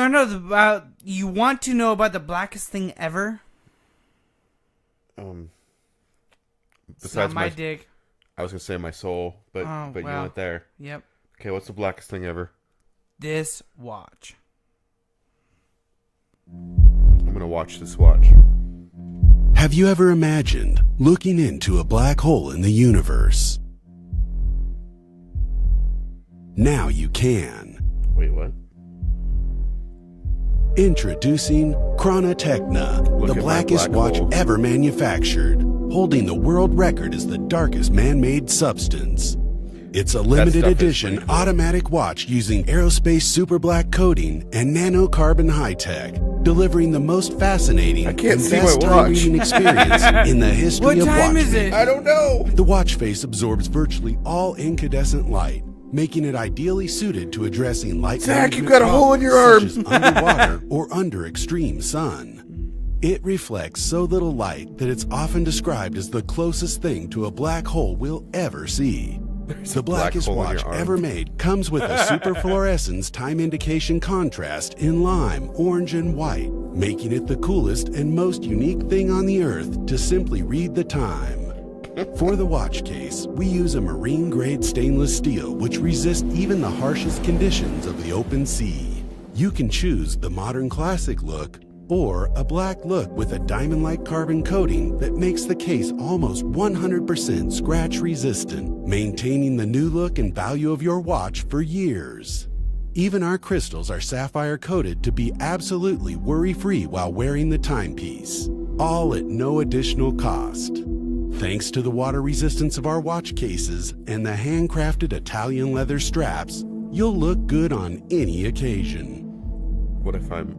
You want to know about the blackest thing ever? Besides Not my dick. I was gonna say my soul, but you went there. Yep. Okay, what's the blackest thing ever? This watch. I'm gonna watch this watch. Have you ever imagined looking into a black hole in the universe? Now you can. Wait, what? Introducing Chronotechna, Look the at my blackest black watch hole. ever manufactured, holding the world record as the darkest man-made substance. It's a limited stuff is edition pretty cool. automatic watch using aerospace super black coating and nanocarbon high-tech, delivering the most fascinating I can't and see my best watch. time reading experience in the history What of time is watchmaking. it? I don't know. The watch face absorbs virtually all incandescent light, making it ideally suited to addressing light Zach, management you've got a hole in your problems arm. such as underwater or under extreme sun. It reflects so little light that it's often described as the closest thing to a black hole we'll ever see. The blackest hole in watch your arm. ever made comes with a super fluorescence time indication contrast in lime, orange, and white, making it the coolest and most unique thing on the earth to simply read the time. For the watch case, we use a marine-grade stainless steel which resists even the harshest conditions of the open sea. You can choose the modern classic look or a black look with a diamond-like carbon coating that makes the case almost 100% scratch resistant, maintaining the new look and value of your watch for years. Even our crystals are sapphire coated to be absolutely worry-free while wearing the timepiece, all at no additional cost. Thanks to the water resistance of our watch cases and the handcrafted Italian leather straps, you'll look good on any occasion. What if I'm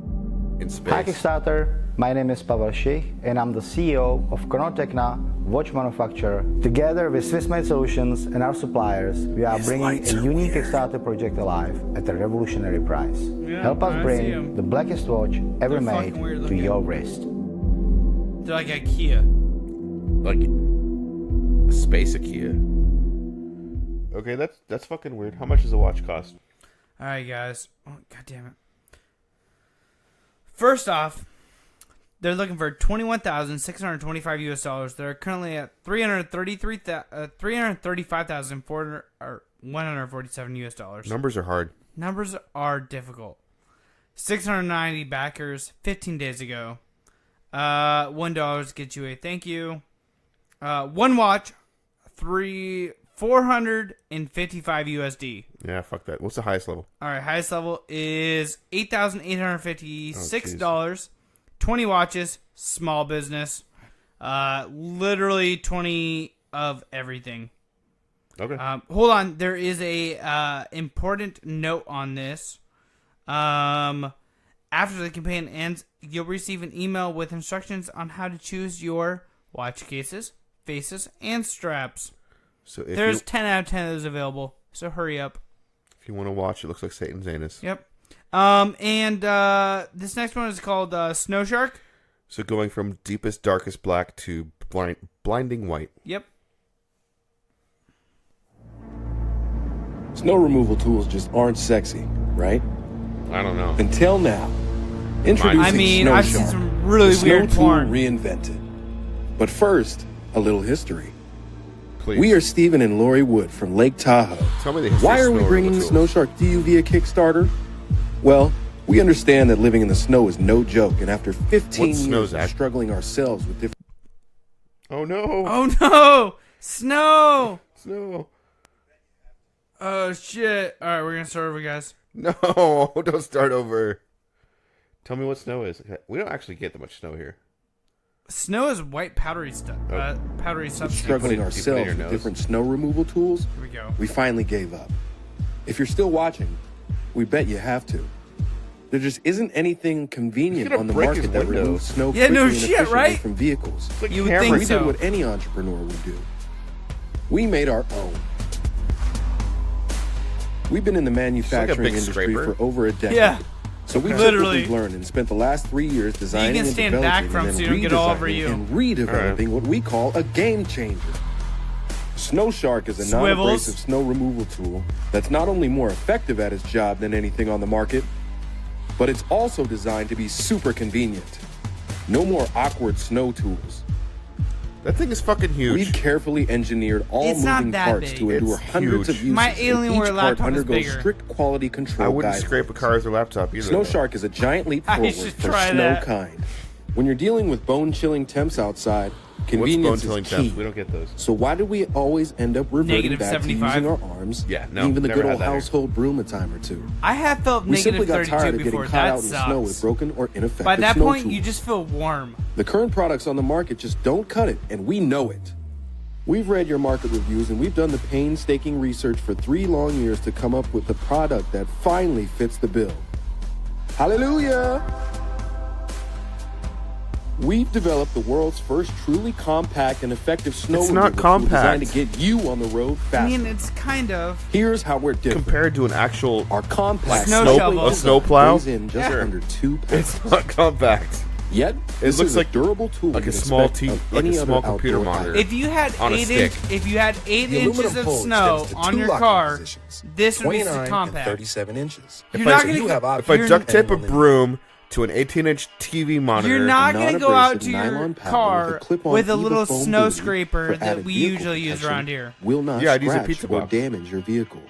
in space? Hi Kickstarter, my name is Pavel Sheikh and I'm the CEO of Chronotechna watch manufacturer. Together with Swissmade Solutions and our suppliers, we are bringing a unique Kickstarter project alive at a revolutionary price. Help us bring the blackest watch ever made to your wrist. They're like IKEA. Like a space IKEA. Okay, that's fucking weird. How much does a watch cost? All right, guys. Oh, God damn it. First off, they're looking for $21,625 US. They're currently at $335,147 US. Numbers are hard. Numbers are difficult. 690 backers 15 days ago. $1 gets you a thank you. One watch, 455 USD. Yeah, fuck that. What's the highest level? All right, highest level is $8,856. 20 watches, small business. Literally 20 of everything. Okay. Hold on, there is a important note on this. After the campaign ends, you'll receive an email with instructions on how to choose your watch cases, faces, and straps. So there's 10 out of 10 of those available, so hurry up. If you want to watch, it looks like Satan's anus. Yep. And this next one is called Snow Shark. So going from deepest, darkest black to blinding white. Yep. Snow removal tools just aren't sexy, right? I don't know. Until now. Introducing Snow I've Shark, seen some really the weird snow porn. tool reinvented. But first, a little history. Please. We are Stephen and Lori Wood from Lake Tahoe. Tell me the history. Why of are we snow bringing removal Snow tools. Shark to you via Kickstarter? Well, we understand that living in the snow is no joke, and after 15 years of struggling ourselves with different... Oh no! Oh no! Snow! Snow! Oh shit! All right, we're gonna start over, guys. No, don't start over. Tell me what snow is. We don't actually get that much snow here. Snow is white powdery stuff. Powdery substance. Struggling ourselves with different snow removal tools, Here we go. we finally gave up. If you're still watching, we bet you have to. There just isn't anything convenient gonna on the break market his that window. removes snow Yeah, no quickly and shit, efficiently right? from vehicles. It's like You would hammer. think We so. did what any entrepreneur would do. We made our own. We've been in the manufacturing big industry scraper. for over a decade. Yeah. So we took Literally. what we've learned and spent the last 3 years designing can and stand back developing from and so then you don't get all over redesigning you. and redeveloping what we call a game changer. Snow Shark is a Swivels. non-abrasive snow removal tool that's not only more effective at its job than anything on the market, but it's also designed to be super convenient. No more awkward snow tools. That thing is fucking huge. We've carefully engineered all It's not moving that parts big. to endure It's hundreds of huge. uses. My and Alienware each part laptop is undergoes bigger. strict quality control I wouldn't guidelines. scrape a car or laptop either. Snow though. Shark is a giant leap I forward should for try snow that. kind. When you're dealing with bone-chilling temps outside, What's convenience bone-chilling is key. temps? We don't get those. So why do we always end up reverting Negative back 75? to using our arms? Yeah, no, even the never good had old that here. household broom a time or two. I have felt We simply negative got tired 32 of getting before. caught That out in the snow with sucks. broken or ineffective By that snow point, tools. you just feel warm. The current products on the market just don't cut it, and we know it. We've read your market reviews, and we've done the painstaking research for 3 long years to come up with the product that finally fits the bill. Hallelujah! We've developed the world's first truly compact and effective snow It's not removal tool compact. designed to get you on the road faster. I mean, it's kind of. Here's how we're different. Compared to an actual Our compact Snow snow shovel. A snow plow? weighs in just Yeah. under 2 pounds. It's not compact. Yet, It this looks is like a durable tool like a you'd small expect of like a any small other computer outdoor monitor. item. If you had On a stick. if you had 8 The inches aluminum of pole snow extends to on two your locking car, positions, this would be 29 and compact. 37 inches. You're If I- not if gonna you go, have If I you're- duct tape a and broom to an 18-inch TV monitor, You're not going to go out to Non-abrasive your nylon paddle car with a clip-on with a EVA little foam snow buoy scraper for that added we vehicle usually use protection around here. will not Yeah, I'd use a scratch pizza or box. damage your vehicle.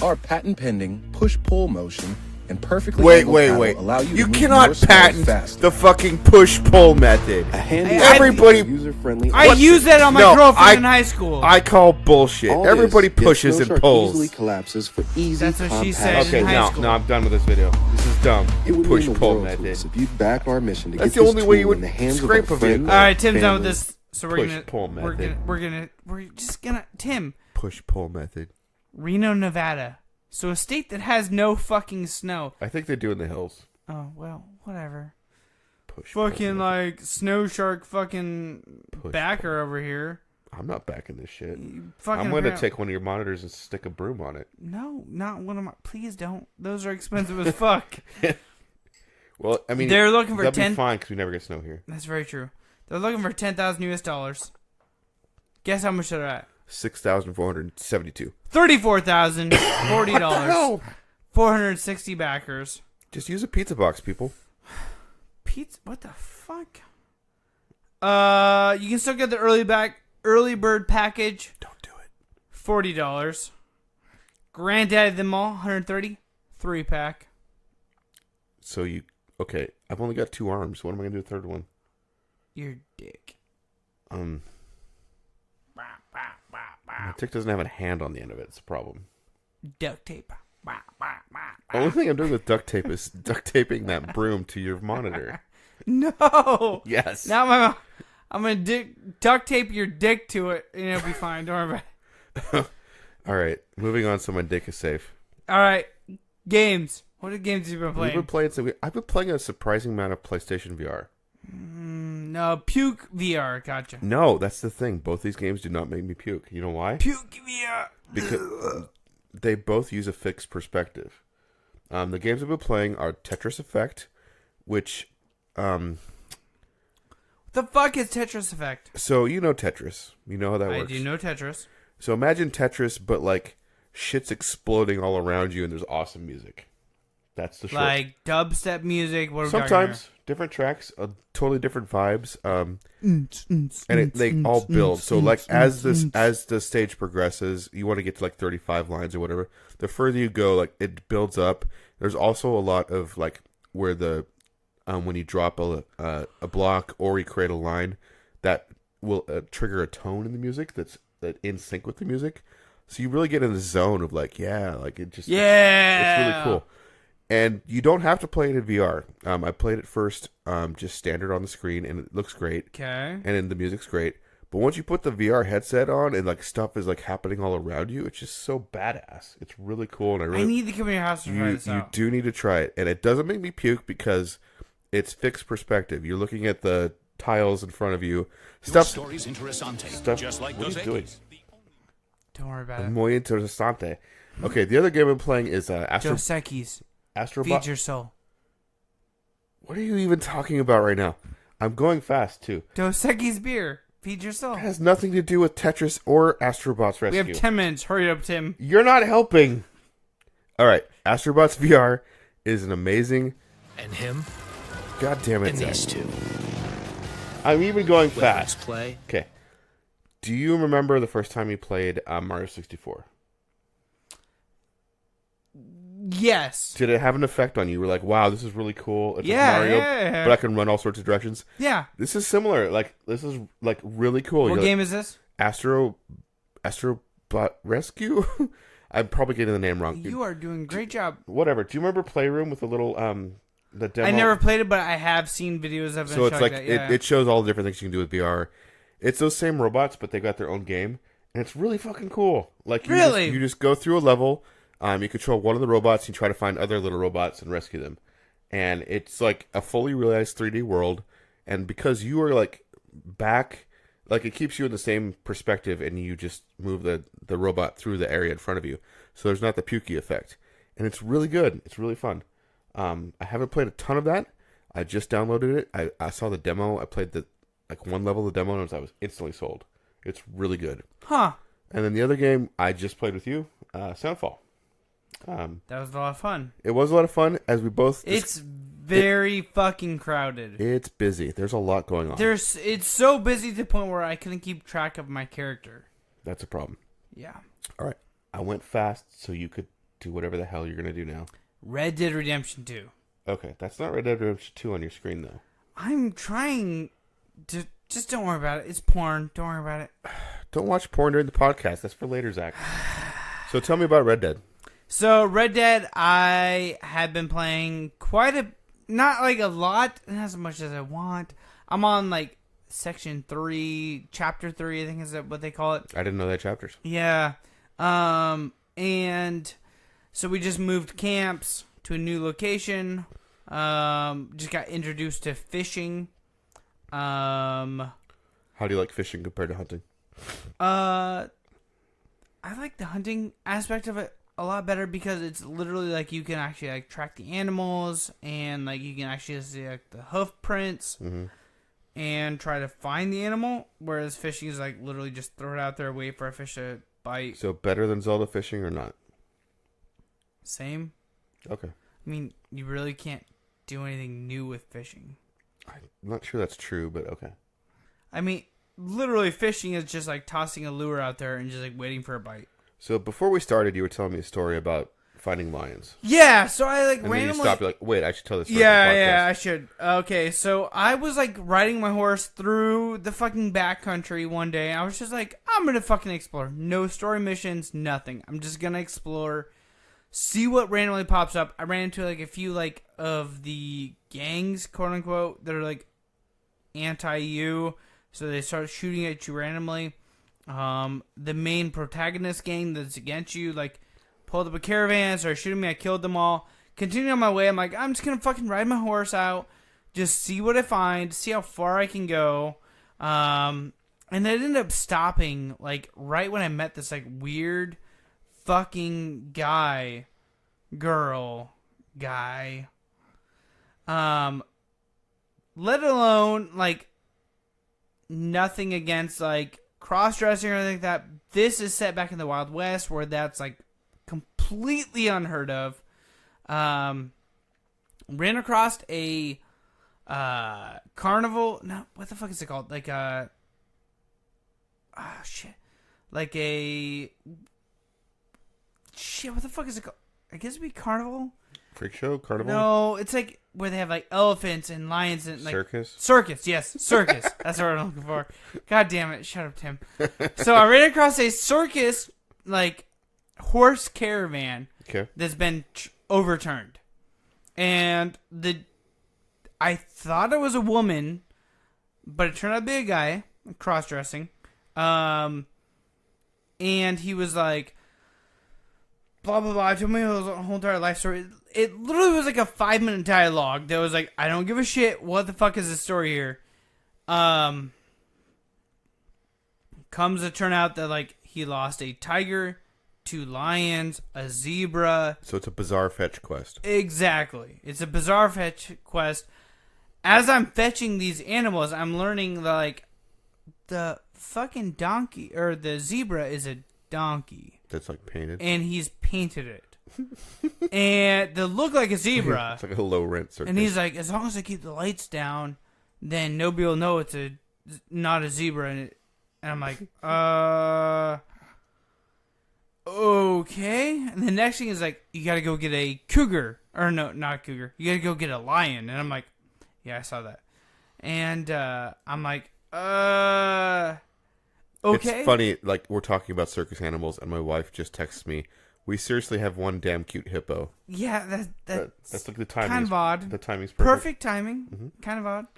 Our patent-pending push-pull motion and perfectly wait, angled wait, paddle wait. allow you to You move cannot more snow patent faster. the fucking push-pull method. A handy, Everybody- user-friendly. I used that on my No, girlfriend in high school. I call bullshit. All Everybody this, yet pushes Snow and Shark pulls. Easily collapses for easy. That's what she compact said. Okay, in high now, school. now I'm done with this video. This is dumb. It would mean the Push-pull world to method. us if you'd back our mission to That's get the this only way you tool would in the hands scrape of a a friend, vehicle. All right, Tim's done with family. this, so we're Push-pull gonna method. we're just gonna Tim, Push-pull method. Reno, Nevada. So a state that has no fucking snow. I think they do in the hills. Oh well, whatever. Push-pull Fucking method. like snow shark fucking Push-pull. backer over here. I'm not backing this shit. Fucking I'm going to appar- take one of your monitors and stick a broom on it. No, not one of my. Please don't. Those are expensive as fuck. Well, I mean, They're looking for that'd 10 be fine because we never get snow here. That's very true. They're looking for $10,000 US. Guess how much they're at? 6,472. $34,040. 460 backers. Just use a pizza box, people. Pizza? What the fuck? You can still get the early bird package. Don't do it. $40. Granddaddy them all, 130. 3-pack. So you okay? I've only got 2 arms. What am I gonna do with the third one? Your dick. My dick doesn't have a hand on the end of it. It's a problem. Duct tape. The only thing I'm doing with duct tape is duct taping that broom to your monitor. No. Yes. Now I'm gonna duct tape your dick to it, and it'll be fine. Don't worry about it. All right, moving on so my dick is safe. All right, games. What are games you've been We've playing? been playing. I've been playing a surprising amount of PlayStation VR. No, Puke VR. Gotcha. No, that's the thing. Both these games do not make me puke. You know why? Puke VR. Because they both use a fixed perspective. The games I've been playing are Tetris Effect, which, What the fuck is Tetris Effect? so you know Tetris. You know how that works. I do know Tetris. So imagine Tetris, but like shit's exploding all around you and there's awesome music. That's the short. Like dubstep music. What are we talking Sometimes different tracks, totally different vibes, and they all build. So like as the stage progresses, you want to get to like 35 lines or whatever. The further you go, like it builds up. There's also a lot of like where the when you drop a block or you create a line that will trigger a tone in the music that's in sync with the music. So you really get in the zone of like like it just it's really cool. And you don't have to play it in VR. I played it first, just standard on the screen, and it looks great. Okay. And then the music's great. But once you put the VR headset on and like stuff is like happening all around you, it's just so badass. It's really cool, and I need to come to your house to try this you out. do need to try it, and it doesn't make me puke because it's fixed perspective. You're looking at the tiles in front of you. Stuff. Just like what are you doing? Don't worry about it. Muy interesante. Okay, the other game I'm playing is Dos Equis. Astrobot. Feed your soul. What are you even talking about right now? I'm going fast too. Dos Equis beer. Feed your soul. It has nothing to do with Tetris or Astrobots Rescue. We have 10 minutes. Hurry up, Tim. You're not helping. All right, Astrobots VR is an amazing. And him. God damn it! And these two. I'm even going Let's fast. play. Okay. Do you remember the first time you played Mario 64? Yes. Did it have an effect on you? You were like, wow, this is really cool. It's Yeah, like Mario, yeah. but I can run all sorts of directions. Yeah. This is similar. Like, this is like really cool. What You're game like, is this? Astrobot Rescue? I'm probably getting the name wrong. You are doing a great job. Whatever. Do you remember Playroom with the little the demo? I never played it, but I have seen videos of it. So it's like that, yeah. it shows all the different things you can do with VR. It's those same robots, but they got their own game, and it's really fucking cool. Like you just go through a level. You control one of the robots, and you try to find other little robots and rescue them. And it's like a fully realized 3D world. And because you are like back, like it keeps you in the same perspective, and you just move the robot through the area in front of you. So there's not the pukey effect. And it's really good. It's really fun. I haven't played a ton of that. I just downloaded it. I saw the demo. I played one level of the demo, and I was instantly sold. It's really good. Huh. And then the other game I just played with you, Soundfall. That was a lot of fun. It was a lot of fun, as we both... It's very fucking crowded. It's busy. There's a lot going on. It's so busy to the point where I couldn't keep track of my character. That's a problem. Yeah. All right. I went fast so you could do whatever the hell you're going to do now. Red Dead Redemption 2. Okay. That's not Red Dead Redemption 2 on your screen, though. I'm trying to... Just don't worry about it. It's porn. Don't worry about it. Don't watch porn during the podcast. That's for later, Zach. So tell me about Red Dead. So Red Dead, I had been playing not like a lot, not as much as I want. I'm on like section 3, chapter 3, I think is what they call it. I didn't know they had chapters. Yeah. And so we just moved camps to a new location. Just got introduced to fishing. How do you like fishing compared to hunting? I like the hunting aspect of it a lot better because it's literally like you can actually like track the animals and like you can actually see like the hoof prints and try to find the animal. Whereas fishing is like literally just throw it out there, wait for a fish to bite. So better than Zelda fishing or not? Same. Okay. I mean, you really can't do anything new with fishing. I'm not sure that's true, but okay. I mean, literally fishing is just like tossing a lure out there and just like waiting for a bite. So before we started, you were telling me a story about finding lions. Yeah, so I like and randomly... then you stopped, you're like, wait, I should tell this story. Yeah, I should. Okay, so I was like riding my horse through the fucking backcountry one day. I was just like, I'm gonna fucking explore. No story missions, nothing. I'm just gonna explore, see what randomly pops up. I ran into like a few like of the gangs, quote unquote, that are like anti-you. So they start shooting at you randomly. The main protagonist gang that's against you, like, pulled up a caravan, started shooting me, I killed them all. Continuing on my way, I'm like, I'm just gonna fucking ride my horse out, just see what I find, see how far I can go. And I ended up stopping, like, right when I met this, like, weird fucking guy. Let alone, like, nothing against, like, cross-dressing or anything like that. This is set back in the Wild West where that's, like, completely unheard of. Ran across a carnival. No, what the fuck is it called? Like a... Ah, shit. Like a... Shit, what the fuck is it called? I guess it'd be carnival? Freak show? Carnival? No, it's like where they have like elephants and lions and like... Circus? Circus, yes. Circus. That's what I'm looking for. God damn it. Shut up, Tim. So I ran across a circus, like, horse caravan that's been overturned. And I thought it was a woman, but it turned out to be a guy, cross-dressing. And he was like, blah, blah, blah. I told me his whole entire life story. It literally was like a 5-minute dialogue that was like, I don't give a shit. What the fuck is the story here? Comes to turn out that, like, he lost a tiger, 2 lions, a zebra. So it's a bizarre fetch quest. Exactly. It's a bizarre fetch quest. As I'm fetching these animals, I'm learning that, like, the fucking donkey, or the zebra is a donkey. That's, like, painted? And he's painted it. And they look like a zebra. It's like a low-rent circus. And he's like, as long as I keep the lights down, then nobody will know it's not a zebra. And I'm like, okay. And the next thing is like, you gotta go get a cougar. Or no, not a cougar. You gotta go get a lion. And I'm like, yeah, I saw that. And I'm like, okay. It's funny, like, we're talking about circus animals, and my wife just texts me, we seriously have one damn cute hippo. Yeah, that's like the timing. Kind of odd. The timing's perfect timing. Mm-hmm. Kind of odd.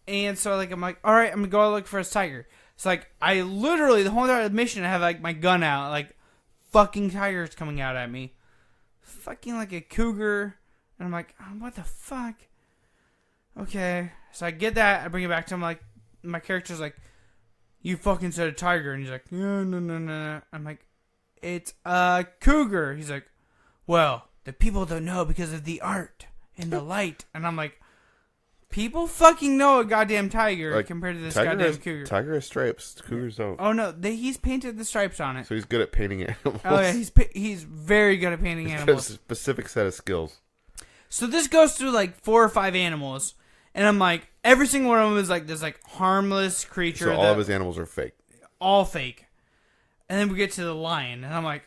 And so, like, I'm like, all right, I'm gonna go look for his tiger. It's like, I literally, the whole entire mission, I have, like, my gun out, like, fucking tigers coming out at me. Fucking, like, a cougar. And I'm like, oh, what the fuck? Okay. So I get that, I bring it back to him, like, my character's like, you fucking said a tiger. And he's like, no. I'm like, it's a cougar. He's like, well, the people don't know because of the art in the light. And I'm like, people fucking know a goddamn tiger compared to this goddamn cougar. Tiger has stripes. Cougars don't. Oh no, he's painted the stripes on it. So he's good at painting animals. Oh yeah, he's very good at painting animals. A specific set of skills. So this goes through like 4 or 5 animals, and I'm like, every single one of them is like this like harmless creature. So all of his animals are fake. All fake. And then we get to the lion, and I'm like,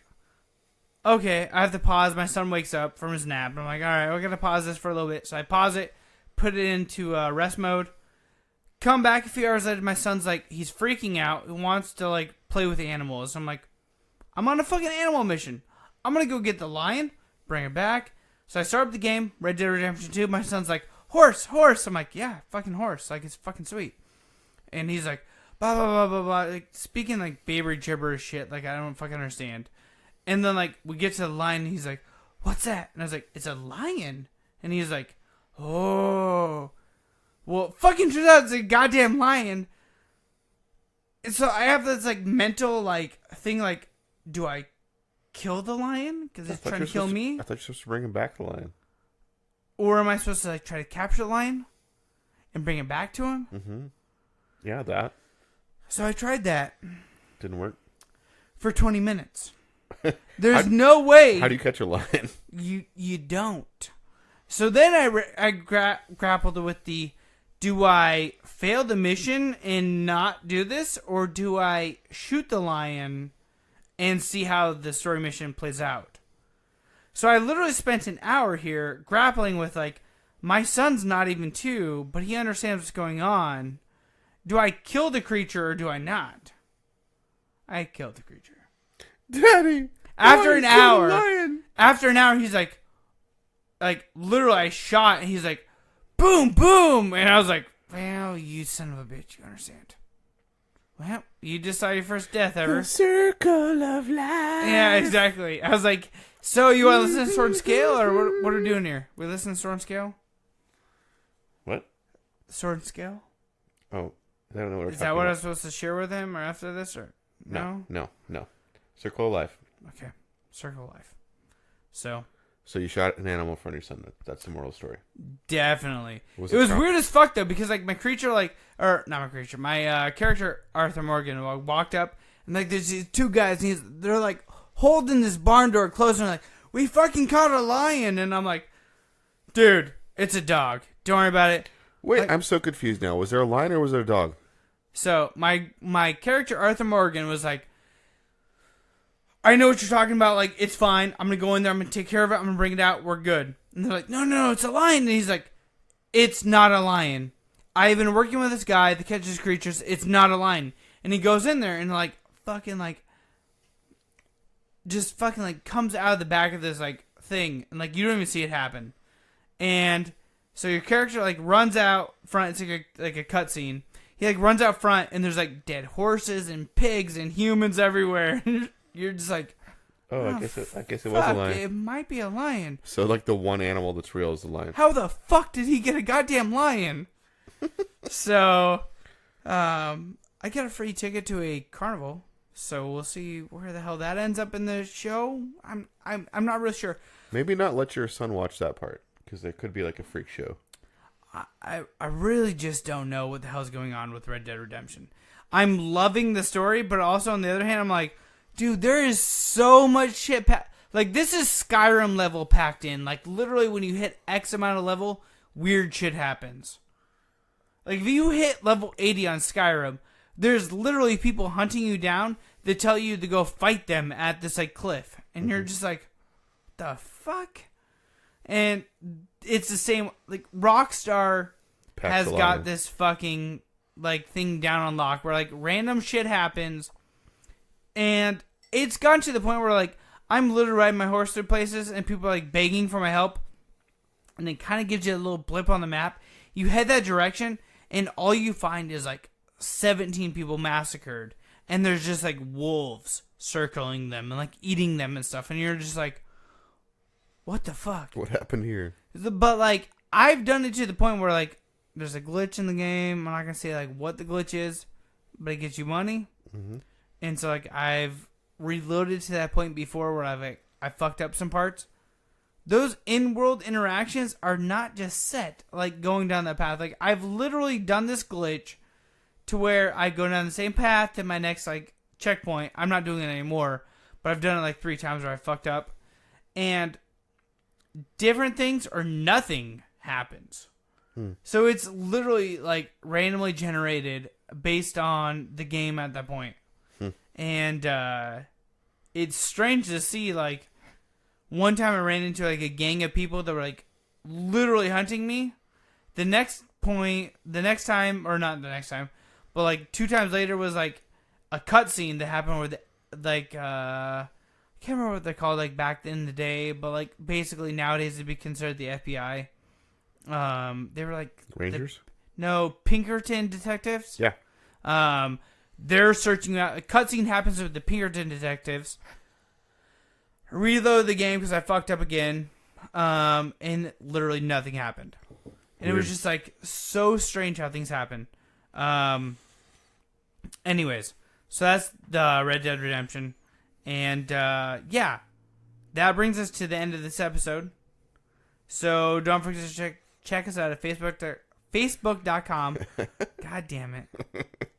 okay, I have to pause. My son wakes up from his nap, and I'm like, all right, we're gonna pause this for a little bit. So I pause it, put it into rest mode. Come back a few hours later, my son's like, he's freaking out. He wants to like play with the animals. I'm like, I'm on a fucking animal mission. I'm gonna go get the lion, bring it back. So I start up the game, Red Dead Redemption 2. My son's like, horse. I'm like, yeah, fucking horse. Like, it's fucking sweet. And he's like, blah, blah, blah, blah, blah. Like, speaking, like, baby gibberish shit. Like, I don't fucking understand. And then, like, we get to the lion, and he's like, what's that? And I was like, it's a lion. And he's like, oh. Well, fucking turns out it's a goddamn lion. And so I have this, like, mental, like, thing, like, do I kill the lion because it's trying to kill me? I thought you were supposed to bring him back the lion. Or am I supposed to like try to capture the lion and bring it back to him? Mm-hmm. Yeah, that. So I tried that. Didn't work. For 20 minutes. There's no way. How do you catch a lion? You don't. So then I grappled with the, do I fail the mission and not do this, or do I shoot the lion and see how the story mission plays out? So I literally spent an hour here grappling with, like, my son's not even 2, but he understands what's going on. Do I kill the creature or do I not? I killed the creature. Daddy! After an hour, he's like, literally I shot and he's like, boom, boom! And I was like, well, you son of a bitch, you understand. Well, you just saw your first death ever. The circle of life. Yeah, exactly. I was like, so you want to listen to Sword and Scale, or what are we doing here? We listen to Sword and Scale? What? Sword and Scale? Oh, I don't know what we're Is that what I was supposed to share with him, or after this, or no? No. Circle of life. Okay, Circle of Life. So you shot an animal in front of your son. That's the moral story. Definitely. It was weird as fuck, though, because, like, my creature, like, or not my creature, my character, Arthur Morgan, walked up, and, like, there's these 2 guys, and they're, like, holding this barn door closed, and they're like, we fucking caught a lion, and I'm like, dude, it's a dog. Don't worry about it. Wait, like, I'm so confused now. Was there a lion or was there a dog? So, my character, Arthur Morgan, was like, I know what you're talking about. Like, it's fine. I'm going to go in there. I'm going to take care of it. I'm going to bring it out. We're good. And they're like, no, it's a lion. And he's like, it's not a lion. I've been working with this guy that catches creatures. It's not a lion. And he goes in there and, like, fucking, like, just fucking, like, comes out of the back of this, like, thing. And, like, you don't even see it happen. And so your character, like, runs out front. It's like a cutscene. He, like, runs out front, and there's, like, dead horses and pigs and humans everywhere. You're just like, I guess it was a lion. It might be a lion. So, like, the one animal that's real is the lion. How the fuck did he get a goddamn lion? So, I got a free ticket to a carnival. So we'll see where the hell that ends up in the show. I'm not really sure. Maybe not let your son watch that part, because it could be like a freak show. I really just don't know what the hell's going on with Red Dead Redemption. I'm loving the story, but also on the other hand, I'm like, dude, there is so much shit. Like, this is Skyrim level packed in. Like, literally, when you hit X amount of level, weird shit happens. Like, if you hit level 80 on Skyrim, there's literally people hunting you down that tell you to go fight them at this, like, cliff. And you're just like, the fuck? And it's the same, like, Rockstar has got this fucking, like, thing down on lock where, like, random shit happens. And it's gotten to the point where, like, I'm literally riding my horse through places and people are, like, begging for my help. And it kind of gives you a little blip on the map. You head that direction and all you find is, like, 17 people massacred. And there's just, like, wolves circling them and, like, eating them and stuff. And you're just like, what the fuck? What happened here? But, like, I've done it to the point where, like, there's a glitch in the game. I'm not going to say, like, what the glitch is, but it gets you money. Mm-hmm. And so, like, I've reloaded to that point before where I fucked up some parts. those in-world interactions are not just set, like, going down that path. Like, I've literally done this glitch to where I go down the same path to my next, like, checkpoint. I'm not doing it anymore, but I've done it, like, 3 times where I fucked up. And different things or nothing happens. So it's literally, like, randomly generated based on the game at that point. And it's strange to see, like, one time I ran into, like, a gang of people that were, like, literally hunting me. The next time, or not the next time, but, like, 2 times later was, like, a cutscene that happened where, I can't remember what they're called, like, back in the day, but, like, basically nowadays it'd be considered the FBI. They were, like... Rangers? No, Pinkerton detectives. Yeah. They're searching out... A cutscene happens with the Pinkerton detectives. Reload the game because I fucked up again. And literally nothing happened. And it was just, like, so strange how things happen. Anyways, so that's the Red Dead Redemption. And, yeah. That brings us to the end of this episode. So don't forget to check us out at Facebook.com. God damn it.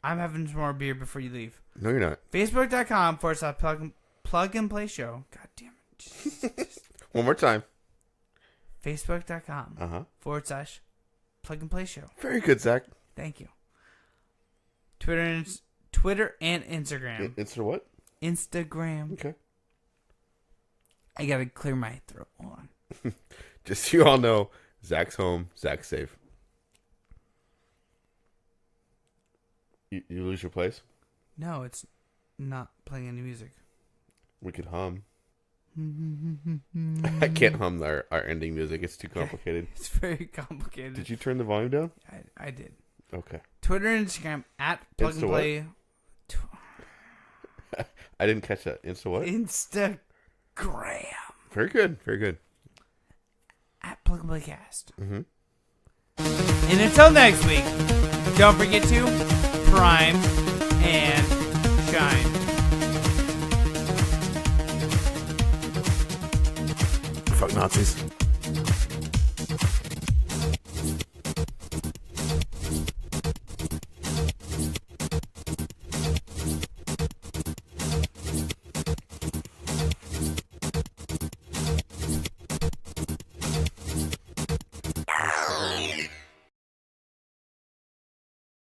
I'm having some more beer before you leave. No, you're not. Facebook.com/plug and play show. God damn it. One more time. Facebook.com/plug and play show. Very good, Zach. Thank you. Twitter and Instagram. Insta what? Instagram. Okay. I gotta clear my throat. Hold on. Just so you all know, Zach's home, Zach's safe. You lose your place? No, it's not playing any music. We could hum. I can't hum our ending music. It's too complicated. It's very complicated. Did you turn the gram down? I did. Okay. Twitter and Instagram at plug and play. I didn't catch that. Insta what? Instagram. Very good. Very good. At Plug and Play Cast. And until next week, don't forget to prime and shine. Fuck Nazis.